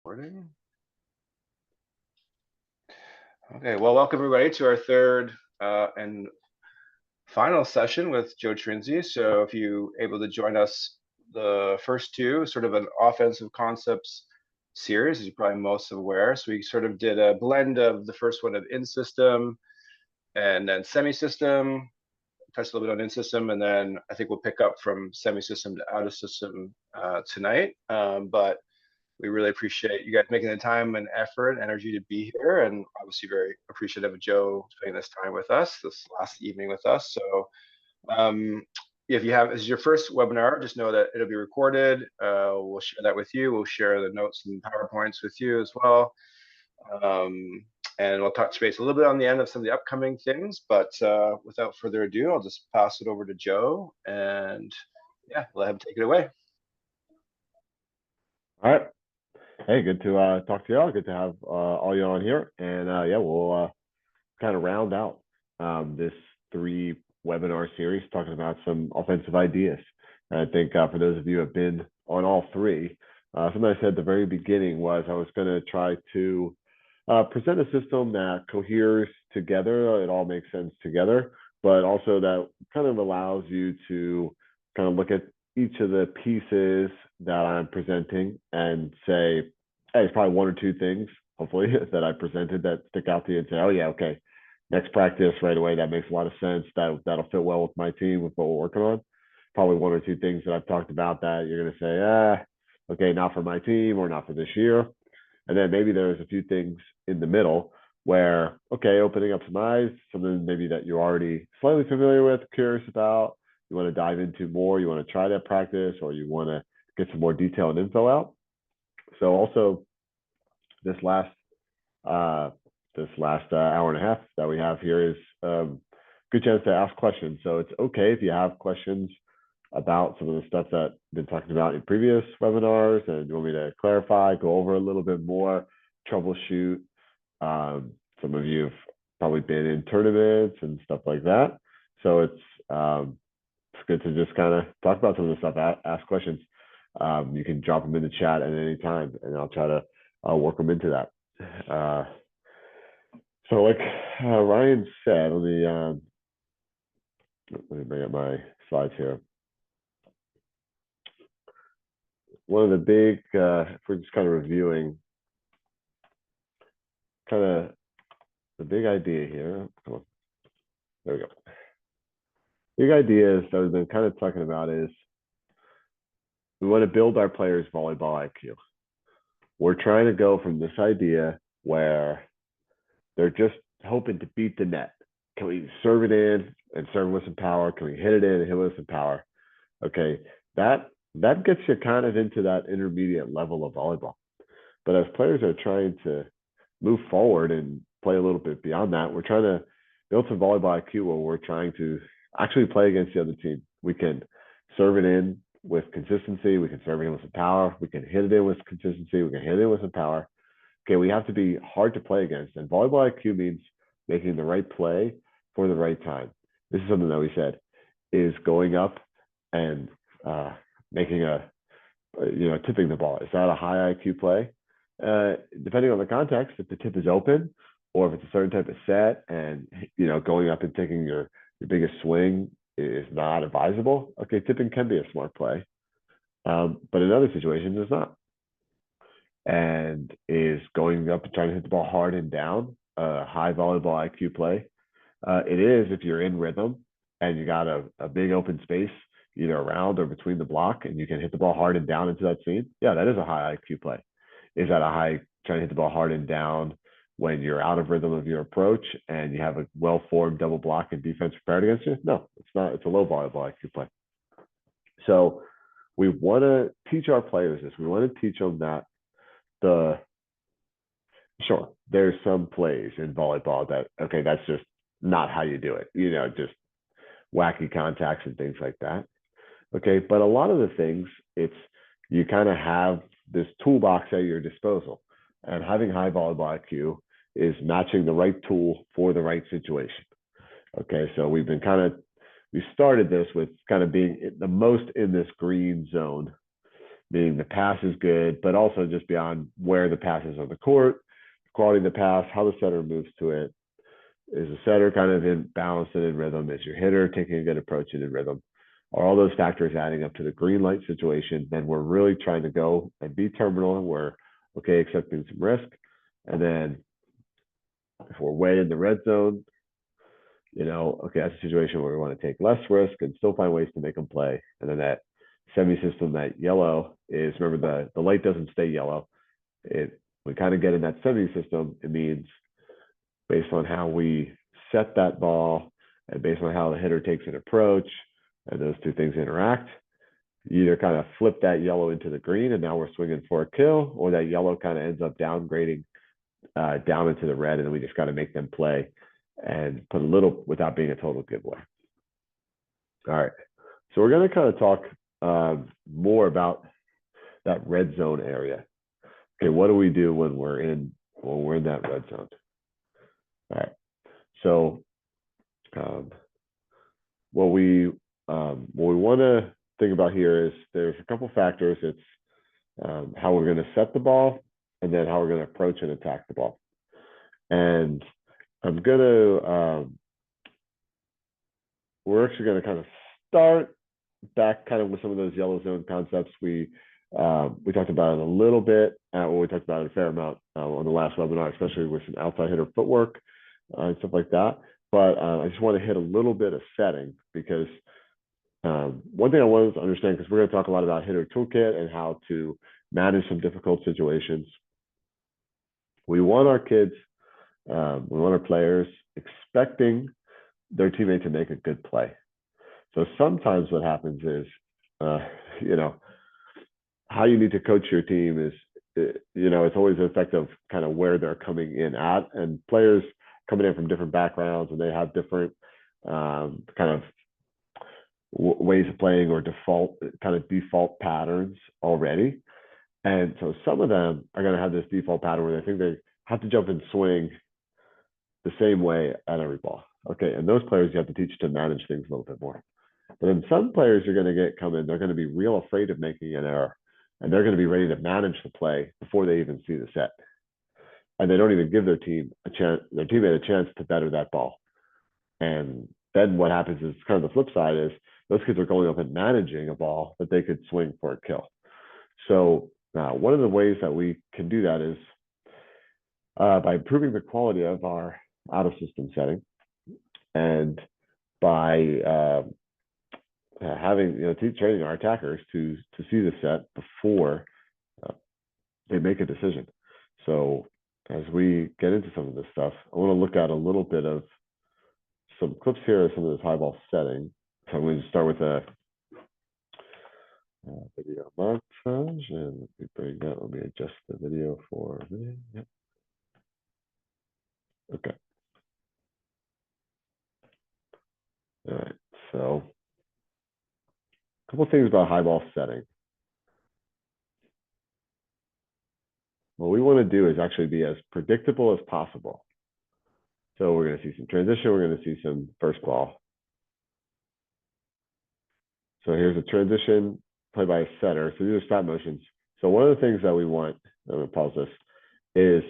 Recording. Okay, well, welcome everybody to our third and final session with Joe Trinsey. So if you able to join us, the first two, sort of an offensive concepts series, as you're probably most aware. So we sort of did a blend of the first one of in-system and then semi-system, touched a little bit on in-system, and then I think we'll pick up from semi-system to out-of-system tonight. But we really appreciate you guys making the time and effort and energy to be here, and obviously very appreciative of Joe spending this time with us, this last evening with us. So if you have, this is your first webinar, just know that it'll be recorded. We'll share that with you. We'll share the notes and PowerPoints with you as well. And we'll touch base a little bit on the end of some of the upcoming things, but without further ado, I'll just pass it over to Joe and yeah, let him take it away. All right. Hey, good to talk to y'all. Good to have all you on here. And yeah, we'll kind of round out this 3 webinar series talking about some offensive ideas. And I think for those of you who have been on all 3, something I said at the very beginning was I was going to try to present a system that coheres together. It all makes sense together, but also that kind of allows you to kind of look at each of the pieces that I'm presenting and say, hey, there's probably 1 or 2 things, hopefully, that I presented that stick out to you and say, oh yeah, okay, next practice right away, that makes a lot of sense. That'll fit well with my team, with what we're working on. Probably 1 or 2 things that I've talked about that you're going to say, okay, not for my team or not for this year. And then maybe there's a few things in the middle where, okay, opening up some eyes, something maybe that you're already slightly familiar with, curious about, you want to dive into more, you want to try that practice, or you want to get some more detail and info out. So also this last hour and a half that we have here is a good chance to ask questions. So it's okay if you have questions about some of the stuff that I've been talking about in previous webinars and you want me to clarify, go over a little bit more, troubleshoot. Some of you have probably been in tournaments and stuff like that. So it's good to just kind of talk about some of the stuff, ask questions. You can drop them in the chat at any time, and I'll try to work them into that. So like Ryan said, let me bring up my slides here. One of the big, if we're just kind of reviewing, kind of the big idea here. Come on, there we go. Big ideas that we've been kind of talking about is we want to build our players' volleyball IQ. We're trying to go from this idea where they're just hoping to beat the net. Can we serve it in and serve with some power? Can we hit it in and hit with some power? Okay, that gets you kind of into that intermediate level of volleyball. But as players are trying to move forward and play a little bit beyond that, we're trying to build some volleyball IQ where we're trying to actually play against the other team. We can serve it in with consistency. We can serve it in with some power. We can hit it in with consistency. We can hit it in with some power. Okay, we have to be hard to play against. And volleyball IQ means making the right play for the right time. This is something that we said is going up and making tipping the ball. Is that a high IQ play? Depending on the context, if the tip is open or if it's a certain type of set and, going up and taking your biggest swing is not advisable, okay, tipping can be a smart play. But in other situations, it's not. And is going up and trying to hit the ball hard and down a high volleyball IQ play? It is if you're in rhythm and you got a big open space either around or between the block and you can hit the ball hard and down into that seam. Yeah, that is a high IQ play. Is that a high trying to hit the ball hard and down when you're out of rhythm of your approach and you have a well-formed double block and defense prepared against you? No, it's not. It's a low volleyball IQ play. So we want to teach our players this. We want to teach them that sure, there's some plays in volleyball that, okay, that's just not how you do it. Just wacky contacts and things like that. Okay, but a lot of the things, it's you kind of have this toolbox at your disposal. And having high volleyball IQ is matching the right tool for the right situation. Okay, so we started this with kind of being the most in this green zone meaning the pass is good, but also just beyond where the pass is on the court, quality of the pass, how the setter moves to it. Is the setter kind of in balance and in rhythm? Is your hitter taking a good approach and in rhythm? Are all those factors adding up to the green light situation? Then we're really trying to go and be terminal, and we're okay accepting some risk. And then if we're way in the red zone, okay, that's a situation where we want to take less risk and still find ways to make them play. And then that semi-system, that yellow is, remember the light doesn't stay yellow. We kind of get in that semi-system. It means based on how we set that ball and based on how the hitter takes an approach and those two things interact, you either kind of flip that yellow into the green and now we're swinging for a kill, or that yellow kind of ends up downgrading down into the red, and then we just got to make them play and put a little without being a total giveaway. All right, so we're going to kind of talk more about that red zone area. Okay, what do we do when we're in that red zone? All right, so what we want to think about here is there's a couple factors. It's how we're going to set the ball, and then how we're going to approach and attack the ball. And I'm going to we're actually going to kind of start back kind of with some of those yellow zone concepts. We talked about it a little bit, we talked about it a fair amount on the last webinar, especially with some outside hitter footwork and stuff like that. But I just want to hit a little bit of setting, because one thing I wanted to understand, because we're going to talk a lot about hitter toolkit and how to manage some difficult situations. We want our kids, we want our players expecting their teammate to make a good play. So sometimes what happens is, how you need to coach your team is, it's always an effect of kind of where they're coming in at, and players coming in from different backgrounds, and they have different kind of ways of playing or default patterns already. And so some of them are going to have this default pattern where they think they have to jump and swing the same way at every ball. Okay, and those players you have to teach to manage things a little bit more. But then some players you're going to come in, they're going to be real afraid of making an error, and they're going to be ready to manage the play before they even see the set. And they don't even give their teammate a chance to better that ball. And then what happens is kind of the flip side is those kids are going up and managing a ball that they could swing for a kill. So one of the ways that we can do that is by improving the quality of our out-of-system setting, and by training our attackers to see the set before they make a decision. So as we get into some of this stuff, I want to look at a little bit of some clips here of some of this high ball setting. So I'm going to start with a video montage, and let me bring that. Let me adjust the video for a minute. Yep. Okay. All right. So a couple of things about high ball setting. What we want to do is actually be as predictable as possible. So we're going to see some transition. We're going to see some first ball. So here's a transition played by a setter. So these are stop motions. So one of the things that we want, I'm going to pause this, is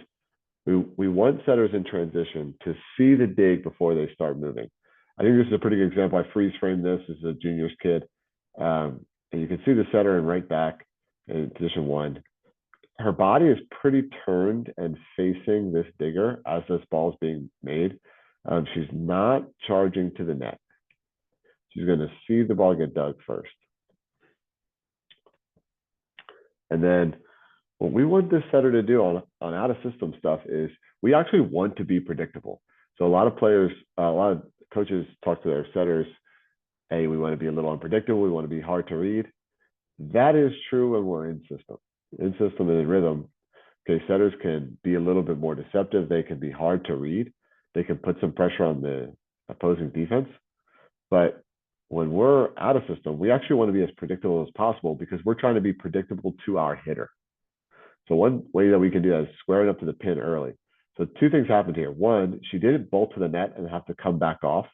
we want setters in transition to see the dig before they start moving. I think this is a pretty good example. I freeze framed this. This is a juniors kid. And you can see the setter in right back in position one. Her body is pretty turned and facing this digger as this ball is being made. She's not charging to the net. She's going to see the ball get dug first. And then what we want this setter to do on out-of-system stuff is we actually want to be predictable. So a lot of players, a lot of coaches talk to their setters, hey, we want to be a little unpredictable. We want to be hard to read. That is true when we're in system. In system and in rhythm, okay, setters can be a little bit more deceptive. They can be hard to read. They can put some pressure on the opposing defense. But when we're out of system, we actually want to be as predictable as possible, because we're trying to be predictable to our hitter. So one way that we can do that is squaring up to the pin early. So two things happened here. One, she didn't bolt to the net and have to come back off.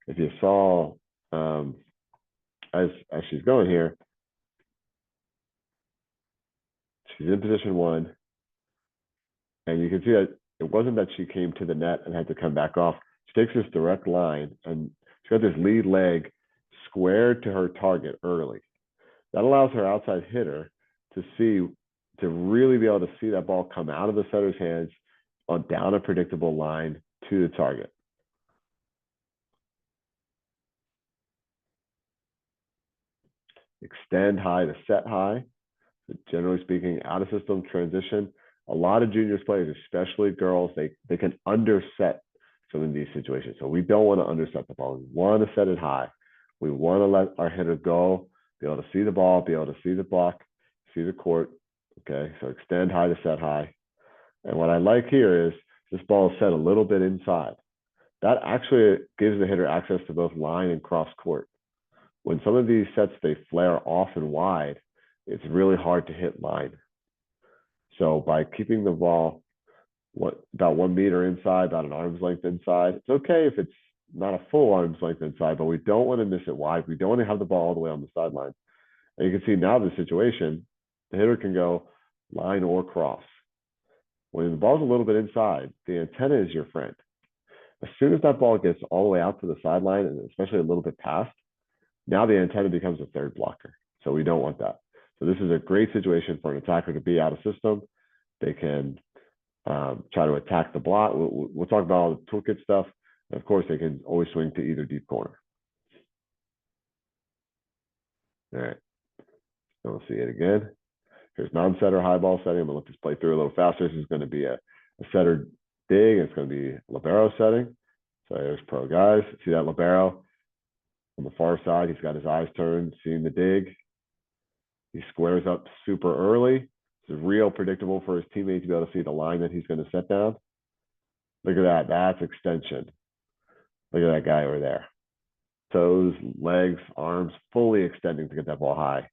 If you saw as she's going here, She's in position one. And you can see that it wasn't that she came to the net and had to come back off. She takes this direct line and she's got this lead leg squared to her target early. That allows her outside hitter to really be able to see that ball come out of the setter's hands on down a predictable line to the target. Extend high to set high. So generally speaking, out of system transition. A lot of juniors players, especially girls, they can underset some of these situations. So we don't want to underset the ball. We want to set it high. We want to let our hitter go, be able to see the ball, be able to see the block, see the court. Okay, so extend high to set high. And what I like here is this ball is set a little bit inside. That actually gives the hitter access to both line and cross court. When some of these sets, they flare off and wide, it's really hard to hit line. So by keeping the ball about 1 meter inside, about an arm's length inside, it's okay if it's not a full arm's length inside, but we don't want to miss it wide. We don't want to have the ball all the way on the sideline. And you can see now the situation, the hitter can go line or cross. When the ball's a little bit inside, the antenna is your friend. As soon as that ball gets all the way out to the sideline, and especially a little bit past, now the antenna becomes a third blocker. So we don't want that. So this is a great situation for an attacker to be out of system. They can try to attack the block. We'll talk about all the toolkit stuff. And of course, they can always swing to either deep corner. All right. So we'll see it again. Here's non-setter high ball setting. I'm going to let this play through a little faster. This is going to be a setter dig. It's going to be libero setting. So there's pro guys. See that libero on the far side. He's got his eyes turned, seeing the dig. He squares up super early. It's real predictable for his teammate to be able to see the line that he's going to set down. Look at that. That's extension. Look at that guy over there. Toes, legs, arms, fully extending to get that ball high.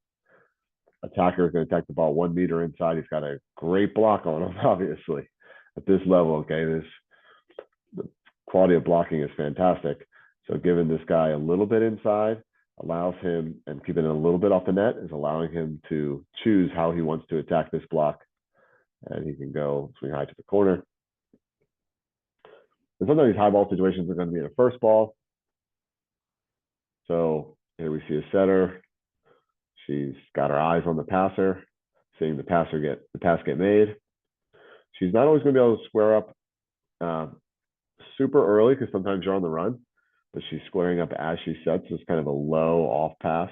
Attacker is going to attack the ball 1 meter inside. He's got a great block on him, obviously. At this level, okay, the quality of blocking is fantastic. So giving this guy a little bit inside allows him, and keeping it a little bit off the net is allowing him to choose how he wants to attack this block. And he can go swing high to the corner. And some of these high ball situations are going to be in a first ball. So here we see a setter. She's got her eyes on the passer, seeing the pass get made. She's not always going to be able to square up super early because sometimes you're on the run, but she's squaring up as she sets. So it's kind of a low off pass.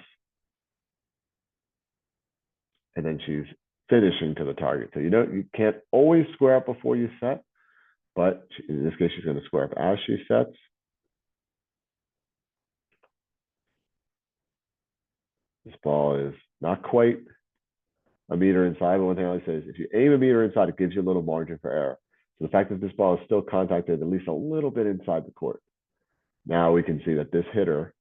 And then she's finishing to the target. So you can't always square up before you set, but in this case, she's going to square up as she sets. This ball is not quite a meter inside, but one thing I always say is if you aim a meter inside, it gives you a little margin for error. So the fact that this ball is still contacted at least a little bit inside the court. Now we can see that this hitter,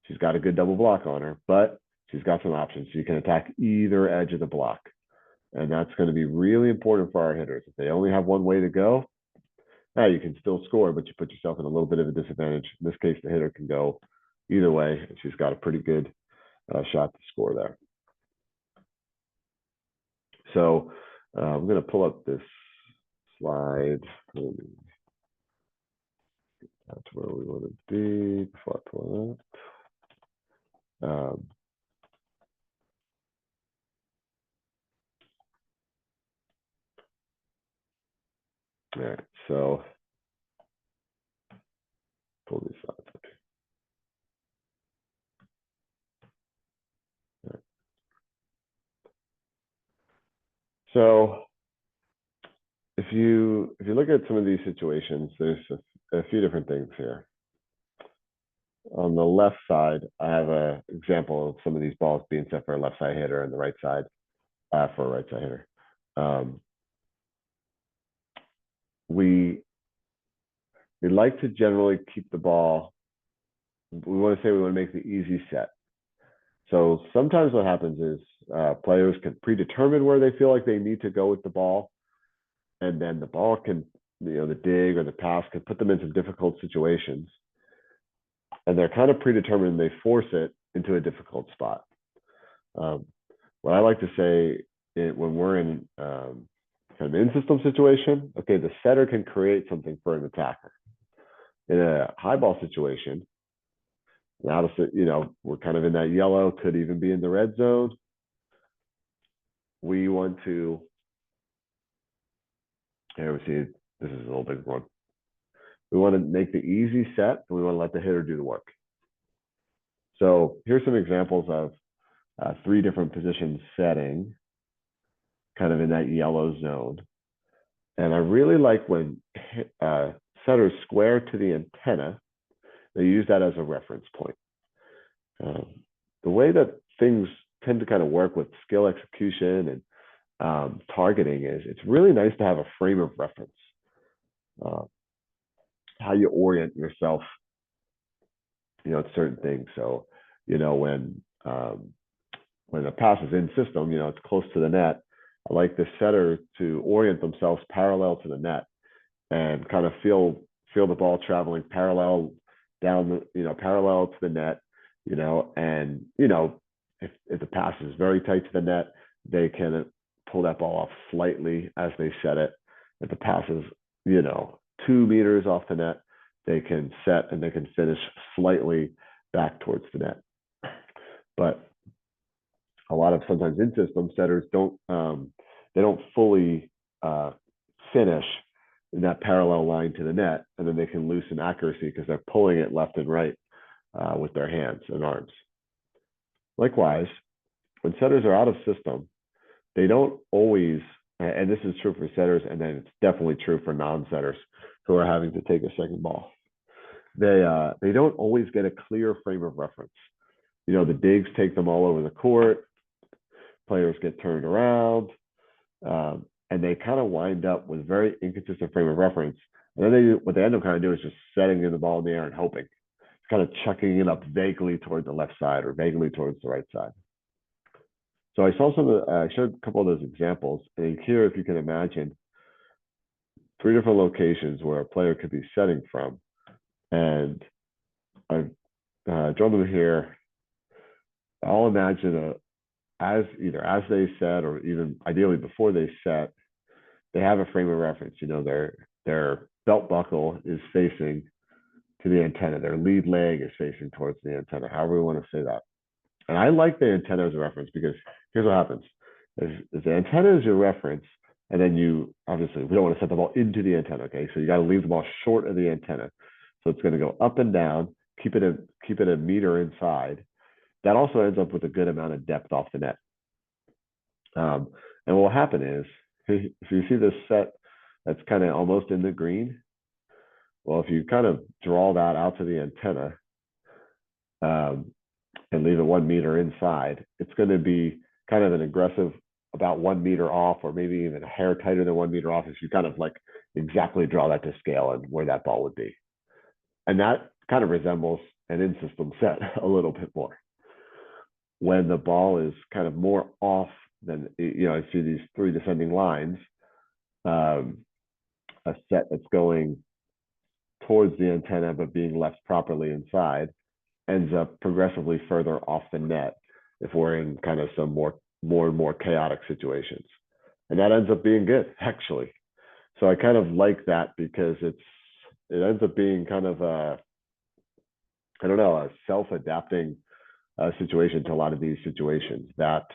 she's got a good double block on her, but she's got some options. So you can attack either edge of the block. And that's going to be really important for our hitters. If they only have one way to go, now you can still score, but you put yourself in a little bit of a disadvantage. In this case, the hitter can go either way. And she's got a pretty good shot to score there. So I'm going to pull up this slide. That's where we want to be before I pull it up. All right, so pull these slides up. Right. So if you look at some of these situations, there's a few different things here. On the left side, I have an example of some of these balls being set for a left side hitter and the right side for a right side hitter. We like to generally keep the ball. We want to make the easy set. So sometimes what happens is players can predetermine where they feel like they need to go with the ball, and then the ball can, the dig or the pass can put them in some difficult situations, and they're kind of predetermined and they force it into a difficult spot. What I like to say when we're in kind of an in-system situation, okay, the setter can create something for an attacker. In a high ball situation, now we're kind of in that yellow, could even be in the red zone. We want to, here we see, this is a little big one. We want to make the easy set, and we want to let the hitter do the work. So here's some examples of 3 different position setting, kind of in that yellow zone. And I really like when setters square to the antenna, they use that as a reference point. The way that things tend to kind of work with skill execution and targeting is it's really nice to have a frame of reference. How you orient yourself, to certain things. So, when a pass is in system, it's close to the net. I like the setter to orient themselves parallel to the net and kind of feel the ball traveling parallel down parallel to the net, and if the pass is very tight to the net, they can pull that ball off slightly as they set it. If the pass is 2 meters off the net, they can set and they can finish slightly back towards the net. But a lot of sometimes in system setters don't fully finish in that parallel line to the net, and then they can loosen accuracy because they're pulling it left and right with their hands and arms. Likewise, when setters are out of system, they don't always, and this is true for setters, and then it's definitely true for non-setters who are having to take a second ball. They don't always get a clear frame of reference. The digs take them all over the court. Players get turned around, and they kind of wind up with very inconsistent frame of reference. And then what they end up kind of doing is just setting the ball in the air and hoping. It's kind of chucking it up vaguely towards the left side or vaguely towards the right side. So I showed a couple of those examples, and here, if you can imagine, 3 different locations where a player could be setting from, and I've drawn them here. I'll imagine either as they set or even ideally before they set, they have a frame of reference. Their belt buckle is facing to the antenna. Their lead leg is facing towards the antenna, however we want to say that. And I like the antenna as a reference because here's what happens. If the antenna is your reference, and then obviously, we don't want to set the ball into the antenna, okay? So you got to leave the ball short of the antenna. So it's going to go up and down, keep it a meter inside. That also ends up with a good amount of depth off the net. And what will happen is, if you see this set that's kind of almost in the green, well, if you kind of draw that out to the antenna and leave it 1 meter inside, it's going to be kind of an aggressive about 1 meter off, or maybe even a hair tighter than 1 meter off if you kind of like exactly draw that to scale and where that ball would be. And that kind of resembles an in-system set a little bit more. When the ball is kind of more off than, I see these 3 descending lines, a set that's going towards the antenna but being left properly inside ends up progressively further off the net if we're in kind of some more and more chaotic situations. And that ends up being good, actually. So I kind of like that because it ends up being kind of a self-adapting situation to a lot of these situations. That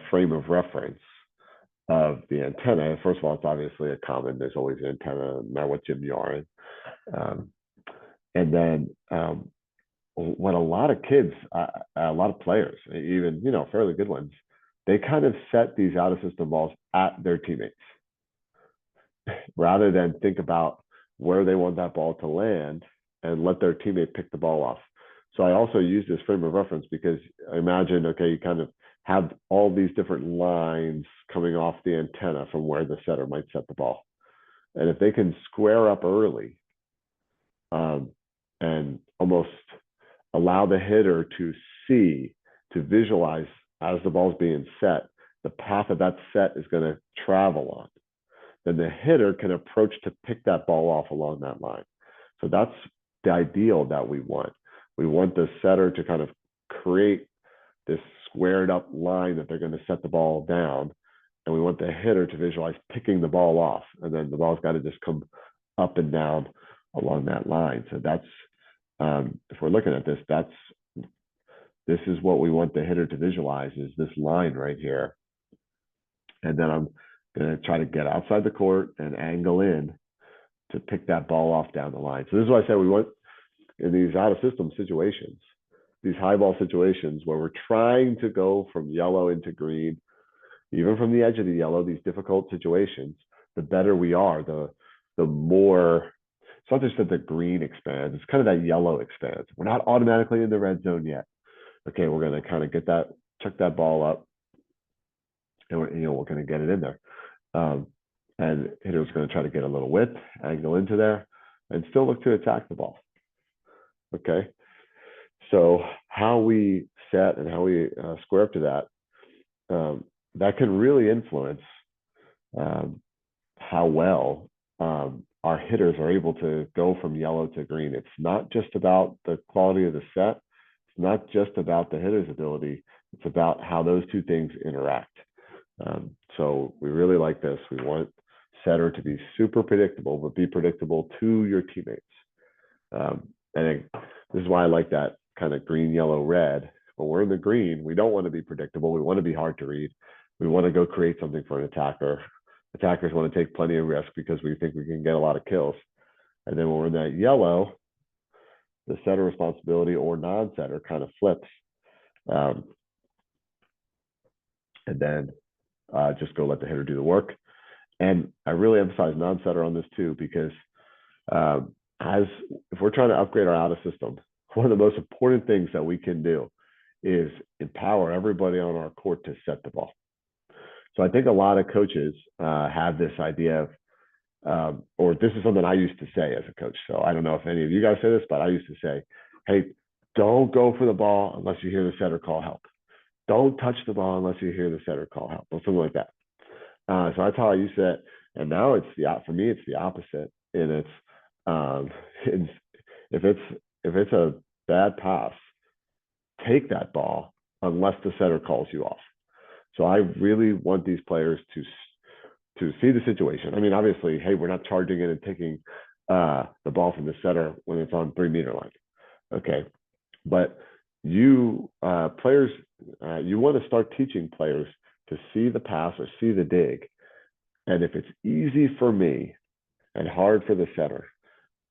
frame of reference of the antenna, first of all, it's obviously a common, there's always an antenna, no matter what gym you are in. And then when a lot of kids, a lot of players, even, fairly good ones, they kind of set these out of system balls at their teammates rather than think about where they want that ball to land and let their teammate pick the ball off. So I also use this frame of reference because I imagine, okay, you kind of have all these different lines coming off the antenna from where the setter might set the ball. And if they can square up early and almost allow the hitter to visualize as the ball's being set, the path of that set is going to travel on, then the hitter can approach to pick that ball off along that line. So that's the ideal that we want. We want the setter to kind of create this squared up line that they're going to set the ball down. And we want the hitter to visualize picking the ball off. And then the ball's got to just come up and down along that line. So that's, if we're looking at this, this is what we want the hitter to visualize, is this line right here. And then I'm going to try to get outside the court and angle in to pick that ball off down the line. So this is why I said we want, in these out of system situations, these high ball situations where we're trying to go from yellow into green, even from the edge of the yellow, these difficult situations, the better we are, the more, it's not just that the green expands, it's kind of that yellow expands. We're not automatically in the red zone yet. Okay, we're going to kind of get that, chuck that ball up, and we're going to get it in there. And hitter's going to try to get a little width, angle into there, and still look to attack the ball. Okay, so how we set and how we square up to that, that can really influence how well our hitters are able to go from yellow to green. It's not just about the quality of the set. It's not just about the hitter's ability. It's about how those two things interact. So we really like this. We want setter to be super predictable, but be predictable to your teammates. And this is why I like that kind of green, yellow, red. When we're in the green, we don't want to be predictable. We want to be hard to read. We want to go create something for an attacker. Attackers want to take plenty of risk because we think we can get a lot of kills. And then when we're in that yellow, the setter responsibility or non-setter kind of flips. And then just go let the hitter do the work. And I really emphasize non-setter on this too, because if we're trying to upgrade our out of system, one of the most important things that we can do is empower everybody on our court to set the ball. So I think a lot of coaches have this idea of, or this is something I used to say as a coach. So I don't know if any of you guys say this, but I used to say, hey, don't go for the ball unless you hear the setter call help. Don't touch the ball unless you hear the setter call help, or something like that. So that's how I used to. And now for me, it's the opposite. And if it's a bad pass, take that ball unless the setter calls you off. So I really want these players to see the situation. I mean, obviously, hey, we're not charging in and taking the ball from the setter when it's on 3-meter line. Okay, but you players, you want to start teaching players to see the pass or see the dig. And if it's easy for me and hard for the setter,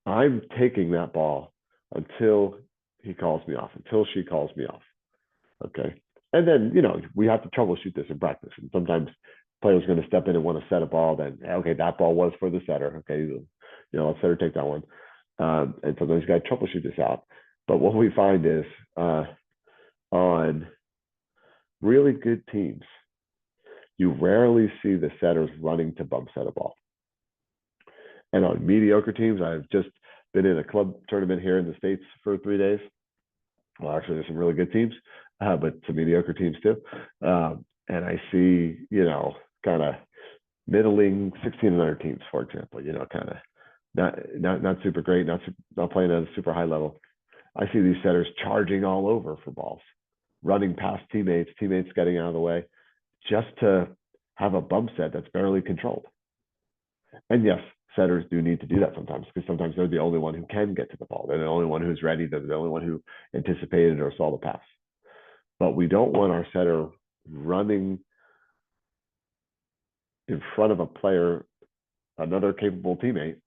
I'm taking that ball until he calls me off, until she calls me off. Okay. And then, we have to troubleshoot this in practice. And sometimes players are going to step in and want to set a ball. Then, okay, that ball was for the setter. Okay. Let setter take that one. And sometimes you got to troubleshoot this out. But what we find is on really good teams, you rarely see the setters running to bump set a ball. And on mediocre teams, I've just been in a club tournament here in the States for 3 days. Well, actually, there's some really good teams, but some mediocre teams too. And I see, kind of middling 16 and under teams, for example, kind of not super great, not playing at a super high level. I see these setters charging all over for balls, running past teammates getting out of the way, just to have a bump set that's barely controlled. And yes, setters do need to do that sometimes, because sometimes they're the only one who can get to the ball. They're the only one who's ready. They're the only one who anticipated or saw the pass. But we don't want our setter running in front of a player, another capable teammate,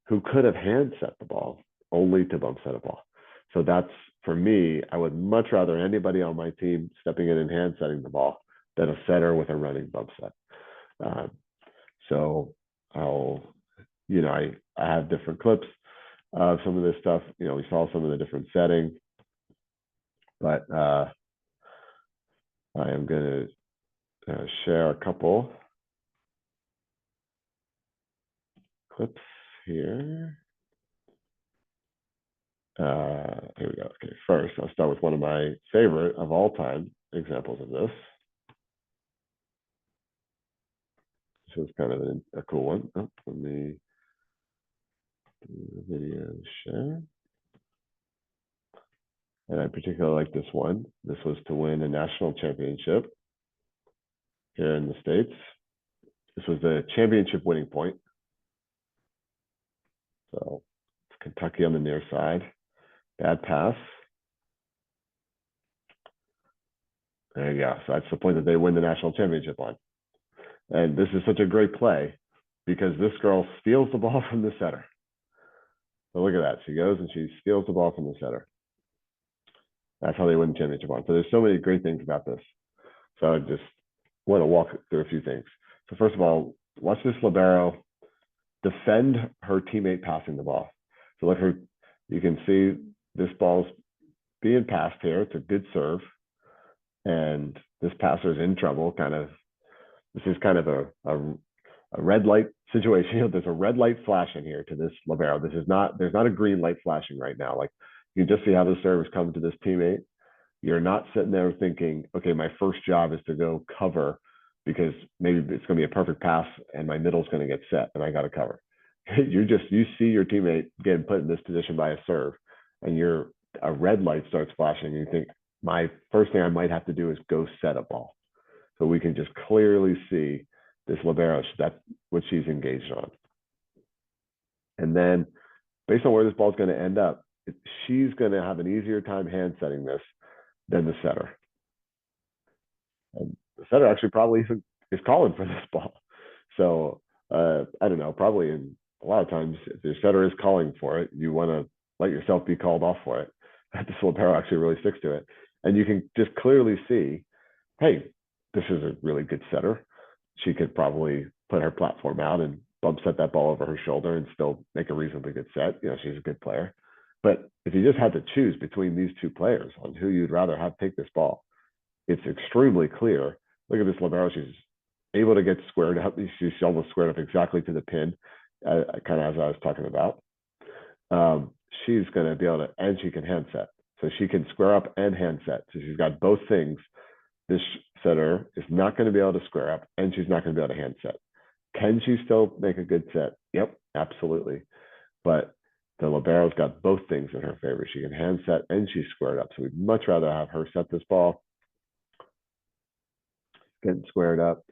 who could have hand set the ball only to bump set a ball. So that's, for me, I would much rather anybody on my team stepping in and hand setting the ball than a setter with a running bump set. So I have different clips of some of this stuff. We saw some of the different settings, but I am going to share a couple clips here. Here we go. Okay, first, I'll start with one of my favorite of all time examples of this. This is kind of a cool one. Oh, let me do the video share. And I particularly like this one. This was to win a national championship here in the States. This was the championship winning point. So it's Kentucky on the near side. Bad pass. There you go. So that's the point that they win the national championship on. And this is such a great play because this girl steals the ball from the setter. So look at that. She goes and she steals the ball from the setter. That's how they win the championship on. So there's so many great things about this. So I just want to walk through a few things. So first of all, watch this libero defend her teammate passing the ball. So look, you can see this ball's being passed here. It's a good serve. And this passer's in trouble, this is kind of a red light situation. There's a red light flashing here to this libero. There's not a green light flashing right now. Like you can just see how the serve is coming to this teammate. You're not sitting there thinking, okay, my first job is to go cover because maybe it's going to be a perfect pass and my middle's going to get set and I got to cover. You see your teammate getting put in this position by a serve and a red light starts flashing and you think, my first thing I might have to do is go set a ball. So we can just clearly see this libero, that's what she's engaged on. And then based on where this ball is going to end up, she's going to have an easier time hand setting this than the setter. And the setter actually probably is calling for this ball. So I don't know, probably in a lot of times if the setter is calling for it, you want to let yourself be called off for it. This libero actually really sticks to it. And you can just clearly see, hey, this is a really good setter. She could probably put her platform out and bump set that ball over her shoulder and still make a reasonably good set. She's a good player. But if you just had to choose between these two players on who you'd rather have take this ball, it's extremely clear. Look at this libero. She's able to get squared up. She's almost squared up exactly to the pin, kind of as I was talking about. She's going to be able to, and she can hand set. So she can square up and hand set. So she's got both things. This setter is not going to be able to square up and she's not going to be able to hand set. Can she still make a good set? Yep, absolutely. But the libero's got both things in her favor. She can hand set and she's squared up. So we'd much rather have her set this ball. Getting squared up.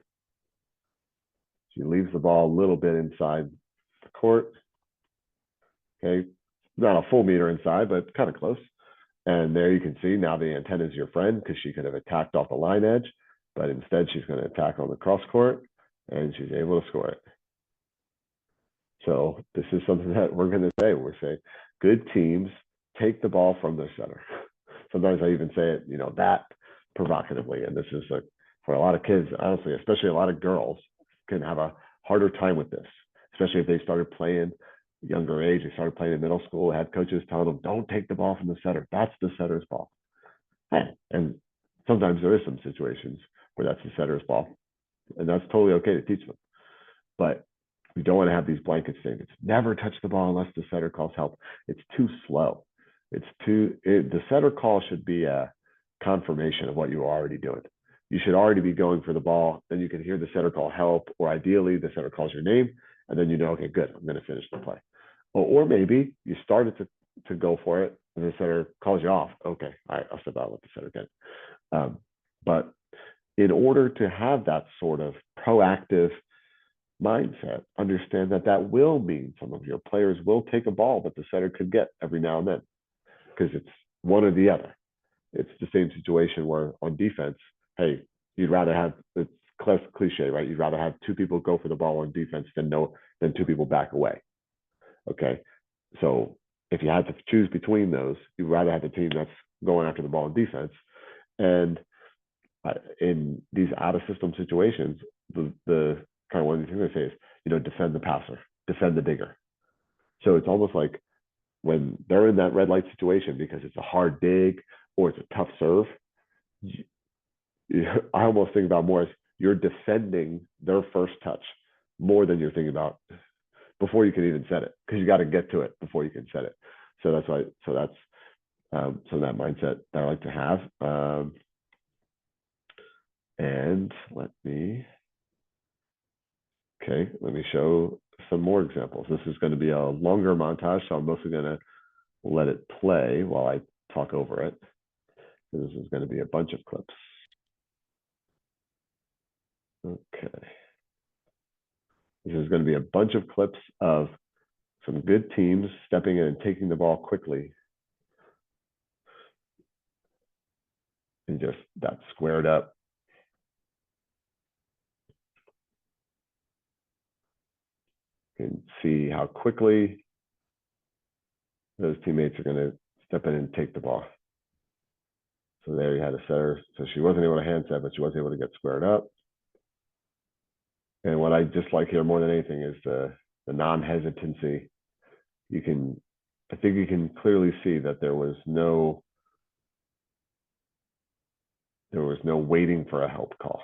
She leaves the ball a little bit inside the court. Okay, not a full meter inside, but kind of close. And there you can see now the antenna is your friend because she could have attacked off the line edge, but instead she's going to attack on the cross court and she's able to score it. So this is something that we're going to say. We're saying good teams take the ball from their center. Sometimes I even say it, that provocatively. And this is for a lot of kids, honestly, especially a lot of girls can have a harder time with this, especially if they started playing younger age. They started playing in middle school, had coaches telling them, don't take the ball from the setter. That's the setter's ball. And sometimes there is some situations where that's the setter's ball. And that's totally okay to teach them. But we don't want to have these blanket statements. Never touch the ball unless the setter calls help. It's too slow. The setter call should be a confirmation of what you're already doing. You should already be going for the ball. Then you can hear the setter call help, or ideally the setter calls your name. And then okay, good, I'm going to finish the play. Or maybe you started to go for it, and the setter calls you off. Okay, all right, I'll step out, let the setter get it. But in order to have that sort of proactive mindset, understand that will mean some of your players will take a ball that the setter could get every now and then, because it's one or the other. It's the same situation where on defense, hey, you'd rather have, it's cliche, right? You'd rather have two people go for the ball on defense than two people back away. Okay, so if you had to choose between those, you'd rather have the team that's going after the ball on defense. And in these out of system situations, the kind of one of the things I say is, defend the passer, defend the digger. So it's almost like when they're in that red light situation because it's a hard dig or it's a tough serve, I almost think about more as you're defending their first touch more than you're thinking about before you can even set it, because you got to get to it before you can set it. So that's why. So that's some of that mindset that I like to have. And let me show some more examples. This is going to be a longer montage, so I'm mostly going to let it play while I talk over it. This is going to be a bunch of clips. Okay. This is going to be a bunch of clips of some good teams stepping in and taking the ball quickly. And just that squared up. You can see how quickly those teammates are going to step in and take the ball. So there you had a setter. So she wasn't able to hand set, but she was able to get squared up. And what I just like here more than anything is the non-hesitancy. I think you can clearly see that there was no waiting for a help call.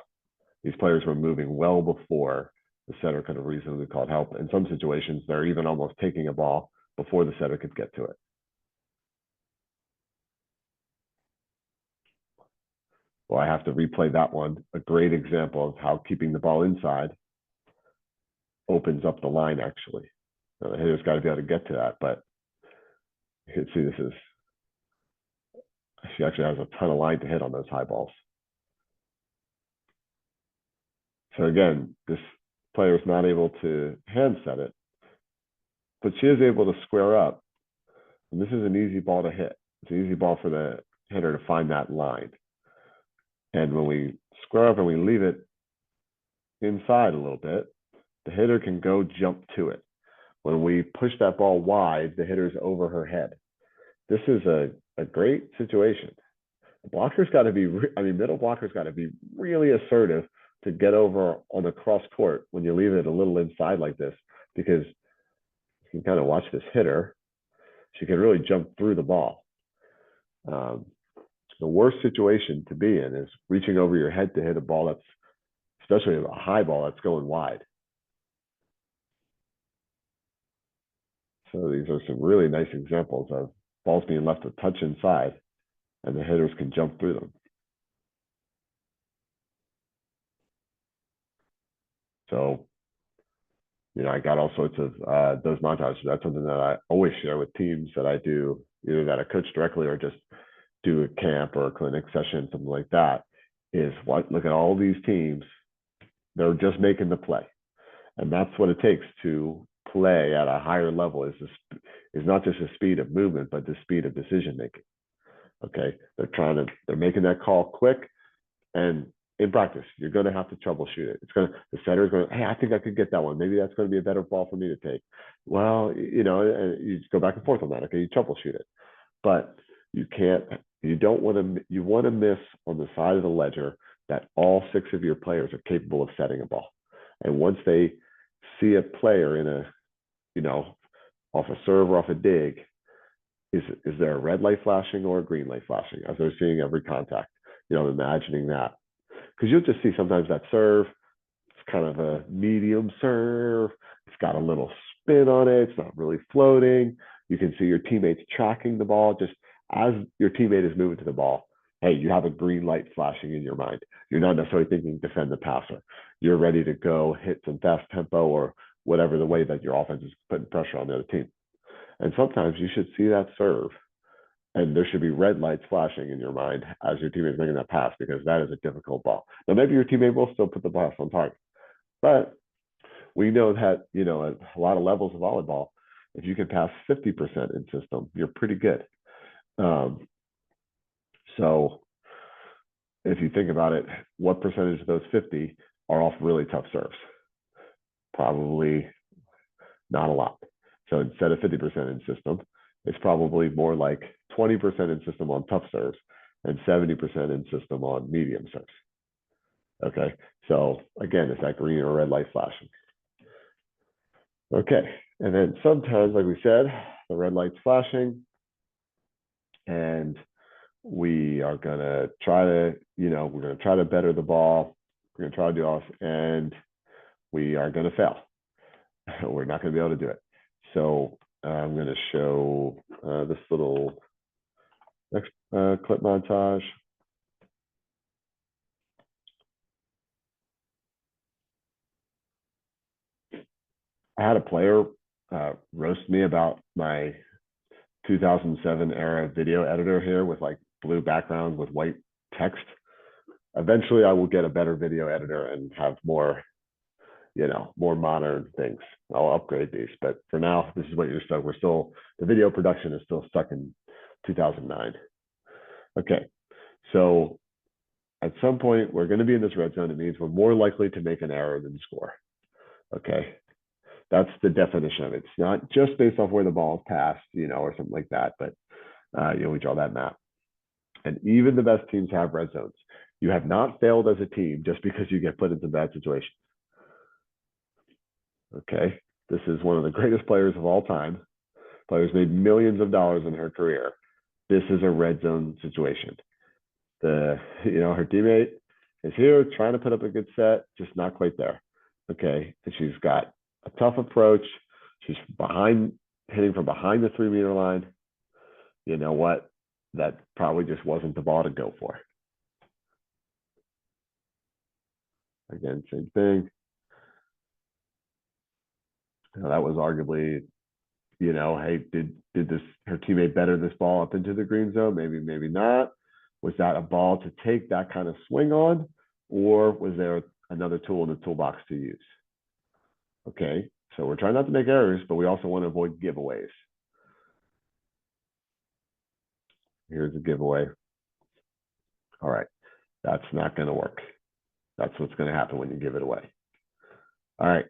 These players were moving well before the setter could have reasonably called help. In some situations, they're even almost taking a ball before the setter could get to it. Well, I have to replay that one. A great example of how keeping the ball inside opens up the line, actually. The hitter's got to be able to get to that, but you can see she actually has a ton of line to hit on those high balls. So again, this player is not able to hand set it, but she is able to square up. And this is an easy ball to hit. It's an easy ball for the hitter to find that line. And when we square up and we leave it inside a little bit, the hitter can go jump to it. When we push that ball wide, the hitter's over her head. This is a great situation. The blocker's got to be, middle blocker's got to be really assertive to get over on the cross court when you leave it a little inside like this, because you can kind of watch this hitter. She can really jump through the ball. The worst situation to be in is reaching over your head to hit a ball that's, especially a high ball that's going wide. So these are some really nice examples of balls being left a touch inside and the hitters can jump through them. So, I got all sorts of those montages. That's something that I always share with teams that I do, either that I coach directly or just do a camp or a clinic session, something like that, is look at all these teams. They're just making the play. And that's what it takes to play at a higher level is not just the speed of movement, but the speed of decision making. Okay. They're making that call quick, and in practice, you're going to have to troubleshoot it. The setter is going to, hey, I think I could get that one. Maybe that's going to be a better ball for me to take. Well, you just go back and forth on that. Okay. You troubleshoot it, but you want to miss on the side of the ledger that all 6 of your players are capable of setting a ball. And once they see a player off a serve or off a dig, is there a red light flashing or a green light flashing as they're seeing every contact? Imagining that. Because you'll just see sometimes that serve, it's kind of a medium serve. It's got a little spin on it. It's not really floating. You can see your teammates tracking the ball. Just as your teammate is moving to the ball, hey, you have a green light flashing in your mind. You're not necessarily thinking defend the passer. You're ready to go hit some fast tempo or whatever the way that your offense is putting pressure on the other team. And sometimes you should see that serve, and there should be red lights flashing in your mind as your teammate is making that pass, because that is a difficult ball. Now, maybe your teammate will still put the pass on target, but we know that, at a lot of levels of volleyball, if you can pass 50% in system, you're pretty good. So if you think about it, what percentage of those 50 are off really tough serves? Probably not a lot. So instead of 50% in system, it's probably more like 20% in system on tough serves and 70% in system on medium serves. Okay, so again, it's that green or red light flashing. Okay, and then sometimes, like we said, the red light's flashing, and we are gonna try to, we're gonna try to better the ball. We're gonna try to do all this, and we are gonna fail. We're not gonna be able to do it. So I'm gonna show this little next clip montage. I had a player roast me about my 2007 era video editor here with like blue background with white text. Eventually, I will get a better video editor and have more, more modern things. I'll upgrade these, but for now, this is what you're stuck. We're still, the video production is still stuck in 2009. Okay, so at some point, we're going to be in this red zone. It means we're more likely to make an error than score. Okay, that's the definition of it. It's not just based off where the ball is passed, or something like that, but we draw that map. And even the best teams have red zones. You have not failed as a team just because you get put into bad situations. Okay, this is one of the greatest players of all time. Players made millions of dollars in her career. This is a red zone situation. Her teammate is here trying to put up a good set, just not quite there. Okay, and she's got a tough approach. She's hitting from behind the 3-meter line. You know what? That probably just wasn't the ball to go for. Again, same thing. That was arguably, hey, did her teammate better this ball up into the green zone? Maybe, maybe not. Was that a ball to take that kind of swing on, or was there another tool in the toolbox to use? Okay, so we're trying not to make errors, but we also want to avoid giveaways. Here's a giveaway. All right, that's not going to work. That's what's going to happen when you give it away. All right.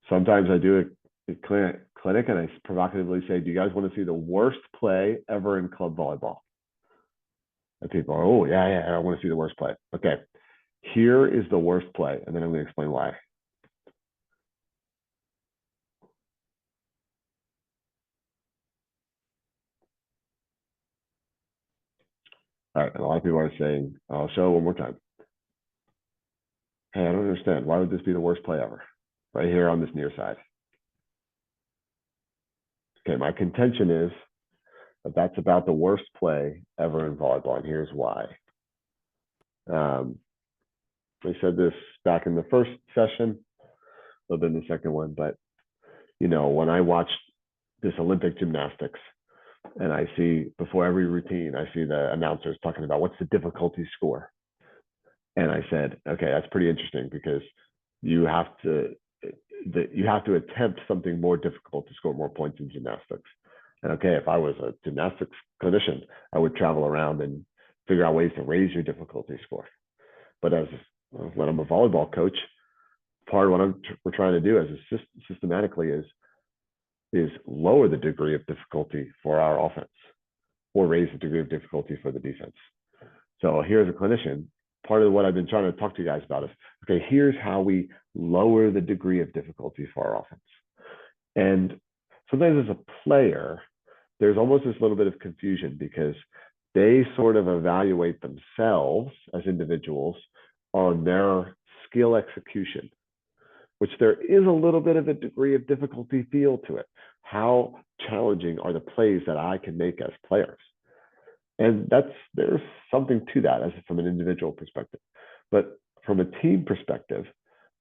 Sometimes I do a clinic and I provocatively say, do you guys want to see the worst play ever in club volleyball? And people are, oh, yeah, I want to see the worst play. Okay, here is the worst play, and then I'm going to explain why. All right, and a lot of people are saying, I'll show it one more time. Hey, I don't understand. Why would this be the worst play ever? Right here on this near side. Okay, my contention is that that's about the worst play ever in volleyball, and here's why. I said this back in the first session, a little bit in the second one, but when I watched this Olympic gymnastics and I see before every routine, I see the announcers talking about what's the difficulty score. And I said, okay, that's pretty interesting because you have to attempt something more difficult to score more points in gymnastics. And okay, if I was a gymnastics clinician, I would travel around and figure out ways to raise your difficulty score. But when I'm a volleyball coach, part of what we're trying to do as systematically is lower the degree of difficulty for our offense or raise the degree of difficulty for the defense. So here's a clinician. Part of what I've been trying to talk to you guys about is, okay, here's how we lower the degree of difficulty for our offense. And sometimes as a player, there's almost this little bit of confusion because they sort of evaluate themselves as individuals on their skill execution, which there is a little bit of a degree of difficulty feel to it. How challenging are the plays that I can make as players? And there's something to that from an individual perspective. But from a team perspective,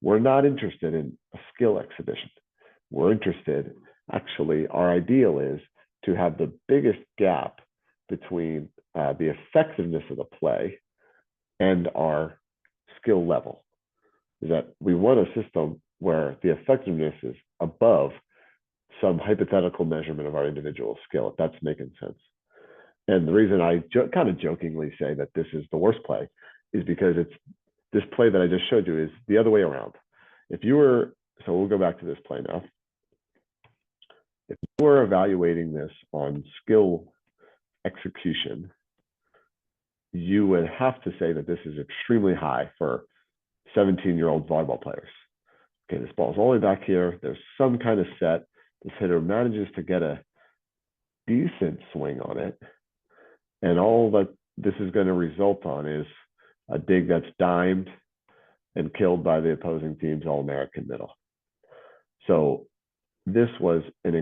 we're not interested in a skill exhibition. We're interested, actually, our ideal is to have the biggest gap between the effectiveness of the play and our skill level. Is that we want a system where the effectiveness is above some hypothetical measurement of our individual skill, if that's making sense. And the reason I kind of jokingly say that this is the worst play is because this play that I just showed you is the other way around. So we'll go back to this play now. If you were evaluating this on skill execution, you would have to say that this is extremely high for 17-year-old volleyball players. Okay, this ball's all the way back here. There's some kind of set. This hitter manages to get a decent swing on it. And all that this is going to result on is a dig that's dimed and killed by the opposing team's All-American middle. So this was took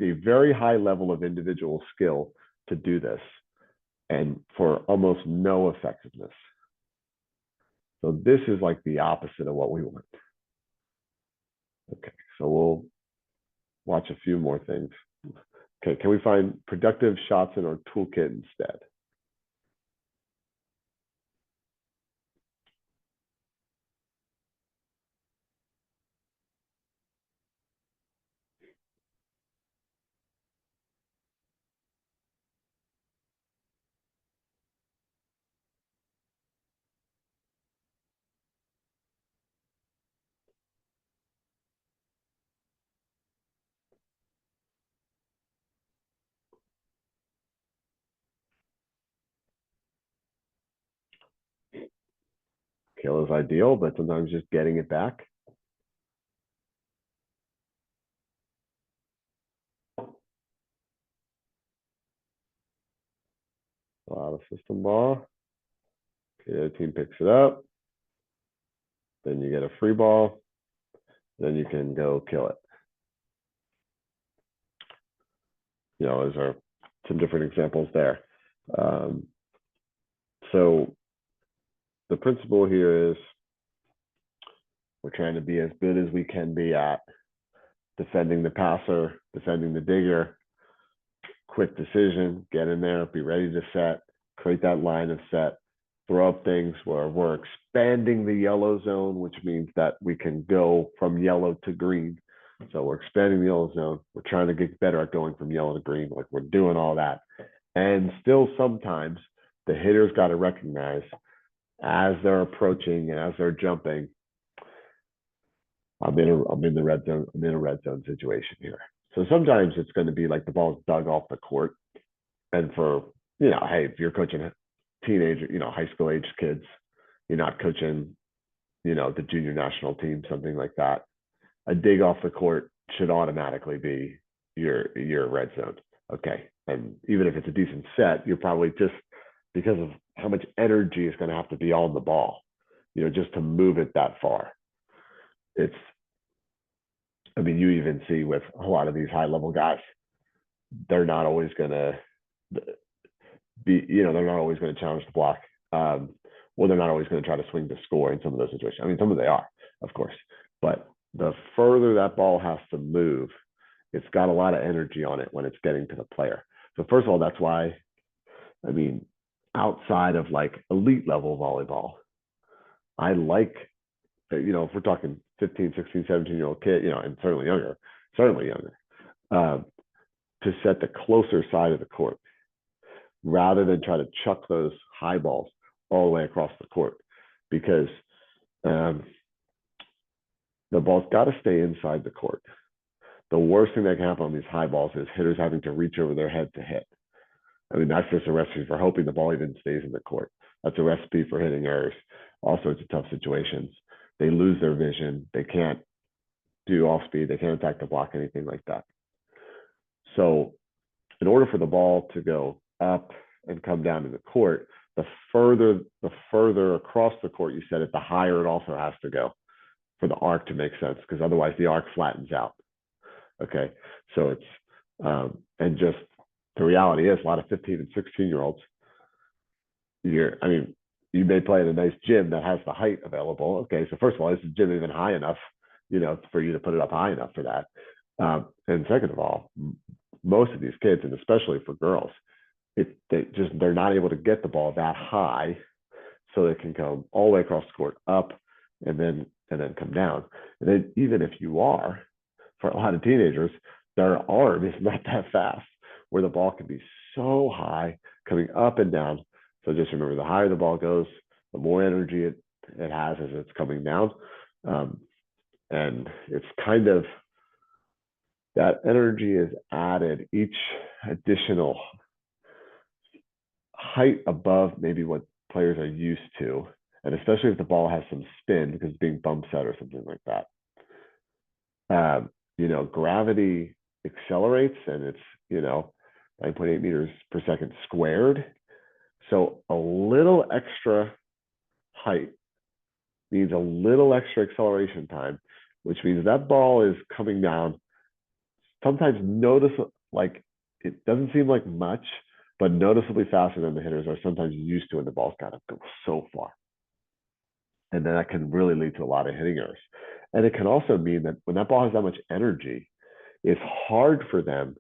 a very high level of individual skill to do this, and for almost no effectiveness. So this is like the opposite of what we want. Okay, so we'll watch a few more things. Okay, can we find productive shots in our toolkit instead? Kill is ideal, but sometimes just getting it back. A lot of system ball. Okay, the team picks it up. Then you get a free ball. Then you can go kill it. Those are some different examples there. So the principle here is we're trying to be as good as we can be at defending the passer, defending the digger, quick decision, get in there, be ready to set, create that line of set, throw up things where we're expanding the yellow zone, which means that we can go from yellow to green. So we're expanding the yellow zone. We're trying to get better at going from yellow to green. Like we're doing all that. And still sometimes the hitter's got to recognize as they're approaching and as they're jumping, I'm in the red zone. I'm in a red zone situation here. So sometimes it's going to be like the ball's dug off the court. And for, hey, if you're coaching teenager, high school age kids, you're not coaching, the junior national team, something like that. A dig off the court should automatically be your red zone. Okay. And even if it's a decent set, you're probably just because of how much energy is going to have to be on the ball, just to move it that far. You even see with a lot of these high level guys, they're not always going to they're not always going to challenge the block. They're not always going to try to swing the score in some of those situations. Some of they are, of course, but the further that ball has to move, it's got a lot of energy on it when it's getting to the player. So first of all, that's why, outside of like elite level volleyball, I like, if we're talking 15, 16, 17-year-old kid, and certainly younger, to set the closer side of the court rather than try to chuck those high balls all the way across the court, because the ball's got to stay inside the court. The worst thing that can happen on these high balls is hitters having to reach over their head to hit. That's just a recipe for hoping the ball even stays in the court. That's a recipe for hitting errors, all sorts of tough situations. They lose their vision. They can't do off speed. They can't attack the block, anything like that. So in order for the ball to go up and come down in the court, the further across the court you set it, the higher it also has to go for the arc to make sense, because otherwise the arc flattens out. Okay, so it's and just the reality is a lot of 15 and 16-year-olds, you may play in a nice gym that has the height available. Okay, so first of all, is the gym even high enough, for you to put it up high enough for that? And second of all, most of these kids, and especially for girls, they're not able to get the ball that high, so they can come all the way across the court, up, and then come down. And then even if you are, for a lot of teenagers, their arm is not that fast, where the ball can be so high coming up and down. So just remember, the higher the ball goes, the more energy it has as it's coming down. And it's kind of, that energy is added each additional height above maybe what players are used to. And especially if the ball has some spin because it's being bump set or something like that. Gravity accelerates, and it's, 9.8 meters per second squared. So a little extra height means a little extra acceleration time, which means that ball is coming down. Sometimes like it doesn't seem like much, but noticeably faster than the hitters are sometimes used to, and the ball's got to go so far. And then that can really lead to a lot of hitting errors. And it can also mean that when that ball has that much energy, it's hard for them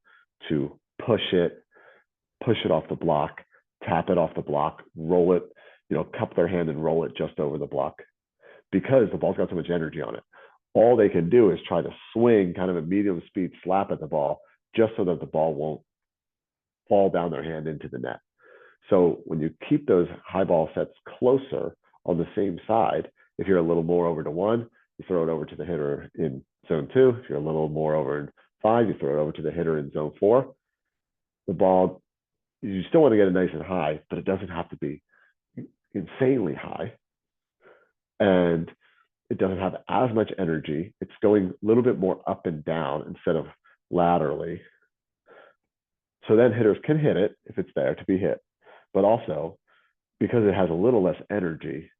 to push it, off the block, tap it off the block, roll it, cup their hand and roll it just over the block, because the ball's got so much energy on it. All they can do is try to swing kind of a medium speed slap at the ball, just so that the ball won't fall down their hand into the net. So when you keep those high ball sets closer on the same side, if you're a little more over to 1, you throw it over to the hitter in zone 2. If you're a little more over in 5, you throw it over to the hitter in zone 4. The ball, you still want to get it nice and high, but it doesn't have to be insanely high. And it doesn't have as much energy. It's going a little bit more up and down instead of laterally. So then hitters can hit it if it's there to be hit. But also, because it has a little less energy,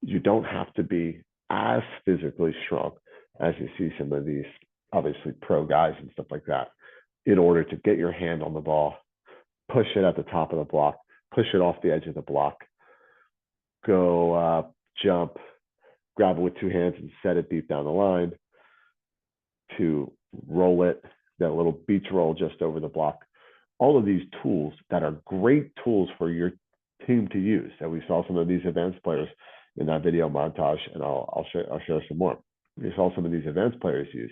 you don't have to be as physically strong as you see some of these, obviously, pro guys and stuff like that, in order to get your hand on the ball, push it at the top of the block, push it off the edge of the block, go up, jump, grab it with 2 hands and set it deep down the line, to roll it, that little beach roll just over the block. All of these tools that are great tools for your team to use. And we saw some of these advanced players in that video montage, and I'll share some more. We saw some of these advanced players use.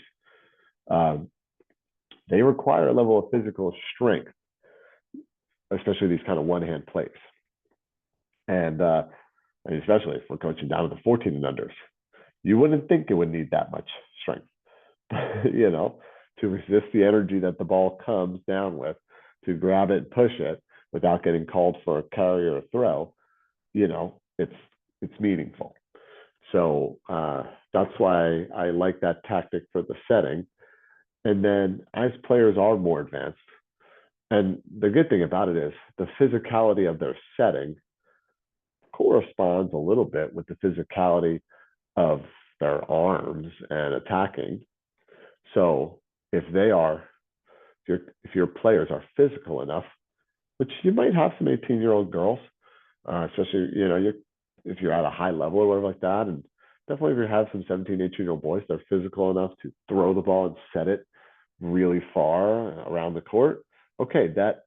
They require a level of physical strength, especially these kind of one-hand plays. And especially if we're coaching down to the 14 and unders, you wouldn't think it would need that much strength, to resist the energy that the ball comes down with, to grab it and push it without getting called for a carry or a throw. It's meaningful. So that's why I like that tactic for the setting. And then as players are more advanced, and the good thing about it is the physicality of their setting corresponds a little bit with the physicality of their arms and attacking. So if your players are physical enough, which you might have some 18-year-old girls, especially, if you're at a high level or whatever like that, and definitely if you have some 17, 18-year-old boys, they're physical enough to throw the ball and set it really far around the court. Okay, that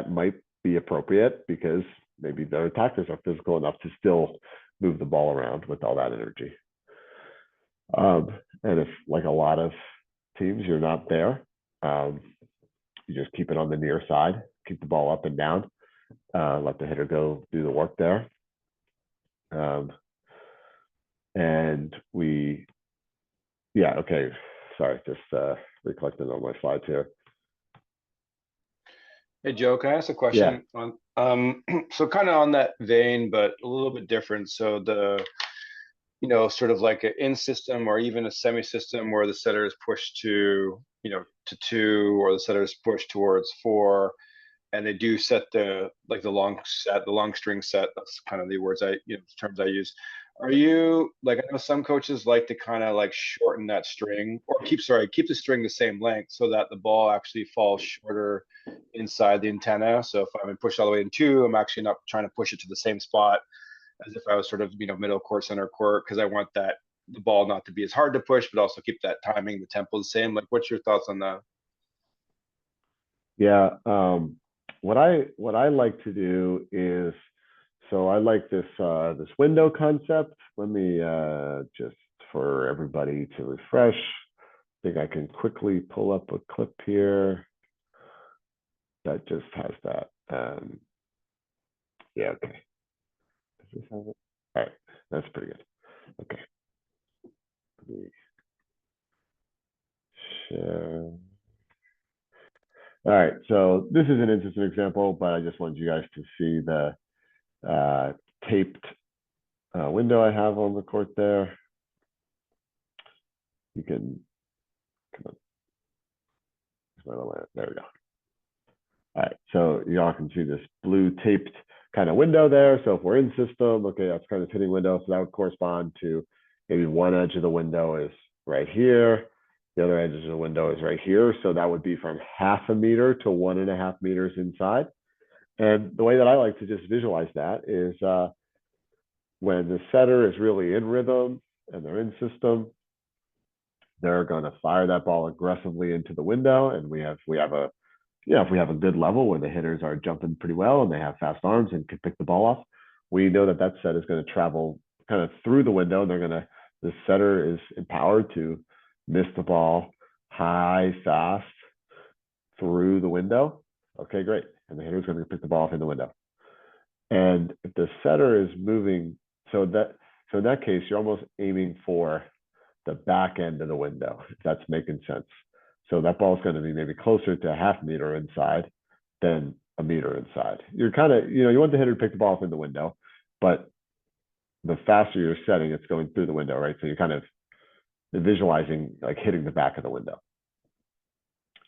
might be appropriate because maybe their attackers are physical enough to still move the ball around with all that energy. And if, like a lot of teams, you're not there, you just keep it on the near side, keep the ball up and down, let the hitter go do the work there. Okay, sorry, just recollecting on my slides here. Hey Joe, can I ask a question on so kind of on that vein, but a little bit different. So the sort of like an in system or even a semi system where the setter is pushed to to 2, or the setter is pushed towards 4, and they do set the long string set. That's kind of the terms I use. Are you I know some coaches like to kind of shorten that string, or keep the string the same length so that the ball actually falls shorter inside the antenna. So if I'm pushed all the way in 2, I'm actually not trying to push it to the same spot as if I was sort of middle court, center court, because I want the ball not to be as hard to push, but also keep that timing, the tempo the same. What's your thoughts on that? Yeah, what I like to do is, so I like this window concept. Let me just, for everybody to refresh, I think I can quickly pull up a clip here that just has that. Yeah, okay. Does this have it? All right, that's pretty good. Okay. Let me share. All right, so this is an interesting example, but I just wanted you guys to see the taped window I have on the court there. You can, come on, there we go. All right, so y'all can see this blue taped kind of window there. So if we're in system, okay, that's kind of hitting window. So that would correspond to maybe one edge of the window is right here. The other edge of the window is right here. So that would be from 0.5 meter to 1.5 meters inside. And the way that I like to just visualize that is when the setter is really in rhythm and they're in system, they're going to fire that ball aggressively into the window. And we have a yeah, if we have a good level where the hitters are jumping pretty well and they have fast arms and can pick the ball off, we know that that set is going to travel kind of through the window. And the setter is empowered to miss the ball high, fast through the window. Okay, great. And the hitter's going to pick the ball off in the window. And if the setter is moving, so in that case, you're almost aiming for the back end of the window, if that's making sense. So that ball is going to be maybe closer to a half meter inside than a meter inside. You're kind of, you want the hitter to pick the ball up in the window, but the faster you're setting, it's going through the window, right? So you're kind of visualizing like hitting the back of the window.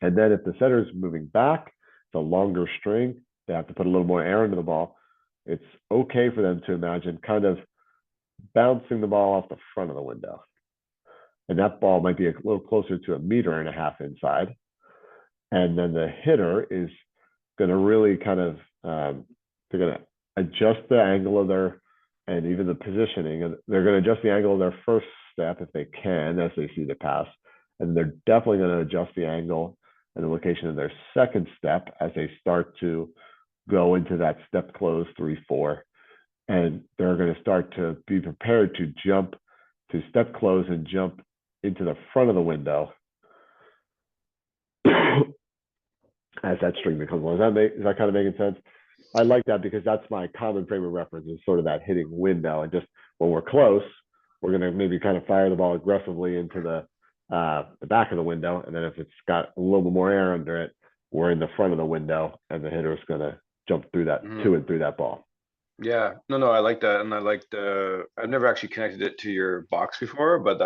And then if the setter is moving back, it's a longer string, they have to put a little more air into the ball. It's okay for them to imagine kind of bouncing the ball off the front of the window. And that ball might be a little closer to a meter and a half inside. And then the hitter is going to really kind of, they're going to adjust the angle of their, and even the positioning, and they're going to adjust the angle of their first step if they can, as they see the pass. And they're definitely going to adjust the angle and the location of their second step as they start to go into that step close 3-4. And they're going to start to be prepared to jump to step close and jump into the front of the window as that string becomes long. Is that kind of making sense? I like that because that's my common frame of reference, is sort of that hitting window. And just when we're close, we're going to maybe kind of fire the ball aggressively into the back of the window. And then if it's got a little bit more air under it, we're in the front of the window and the hitter is going to jump through that to and through that ball. Yeah, no, I like that. And I like I've never actually connected it to your box before, but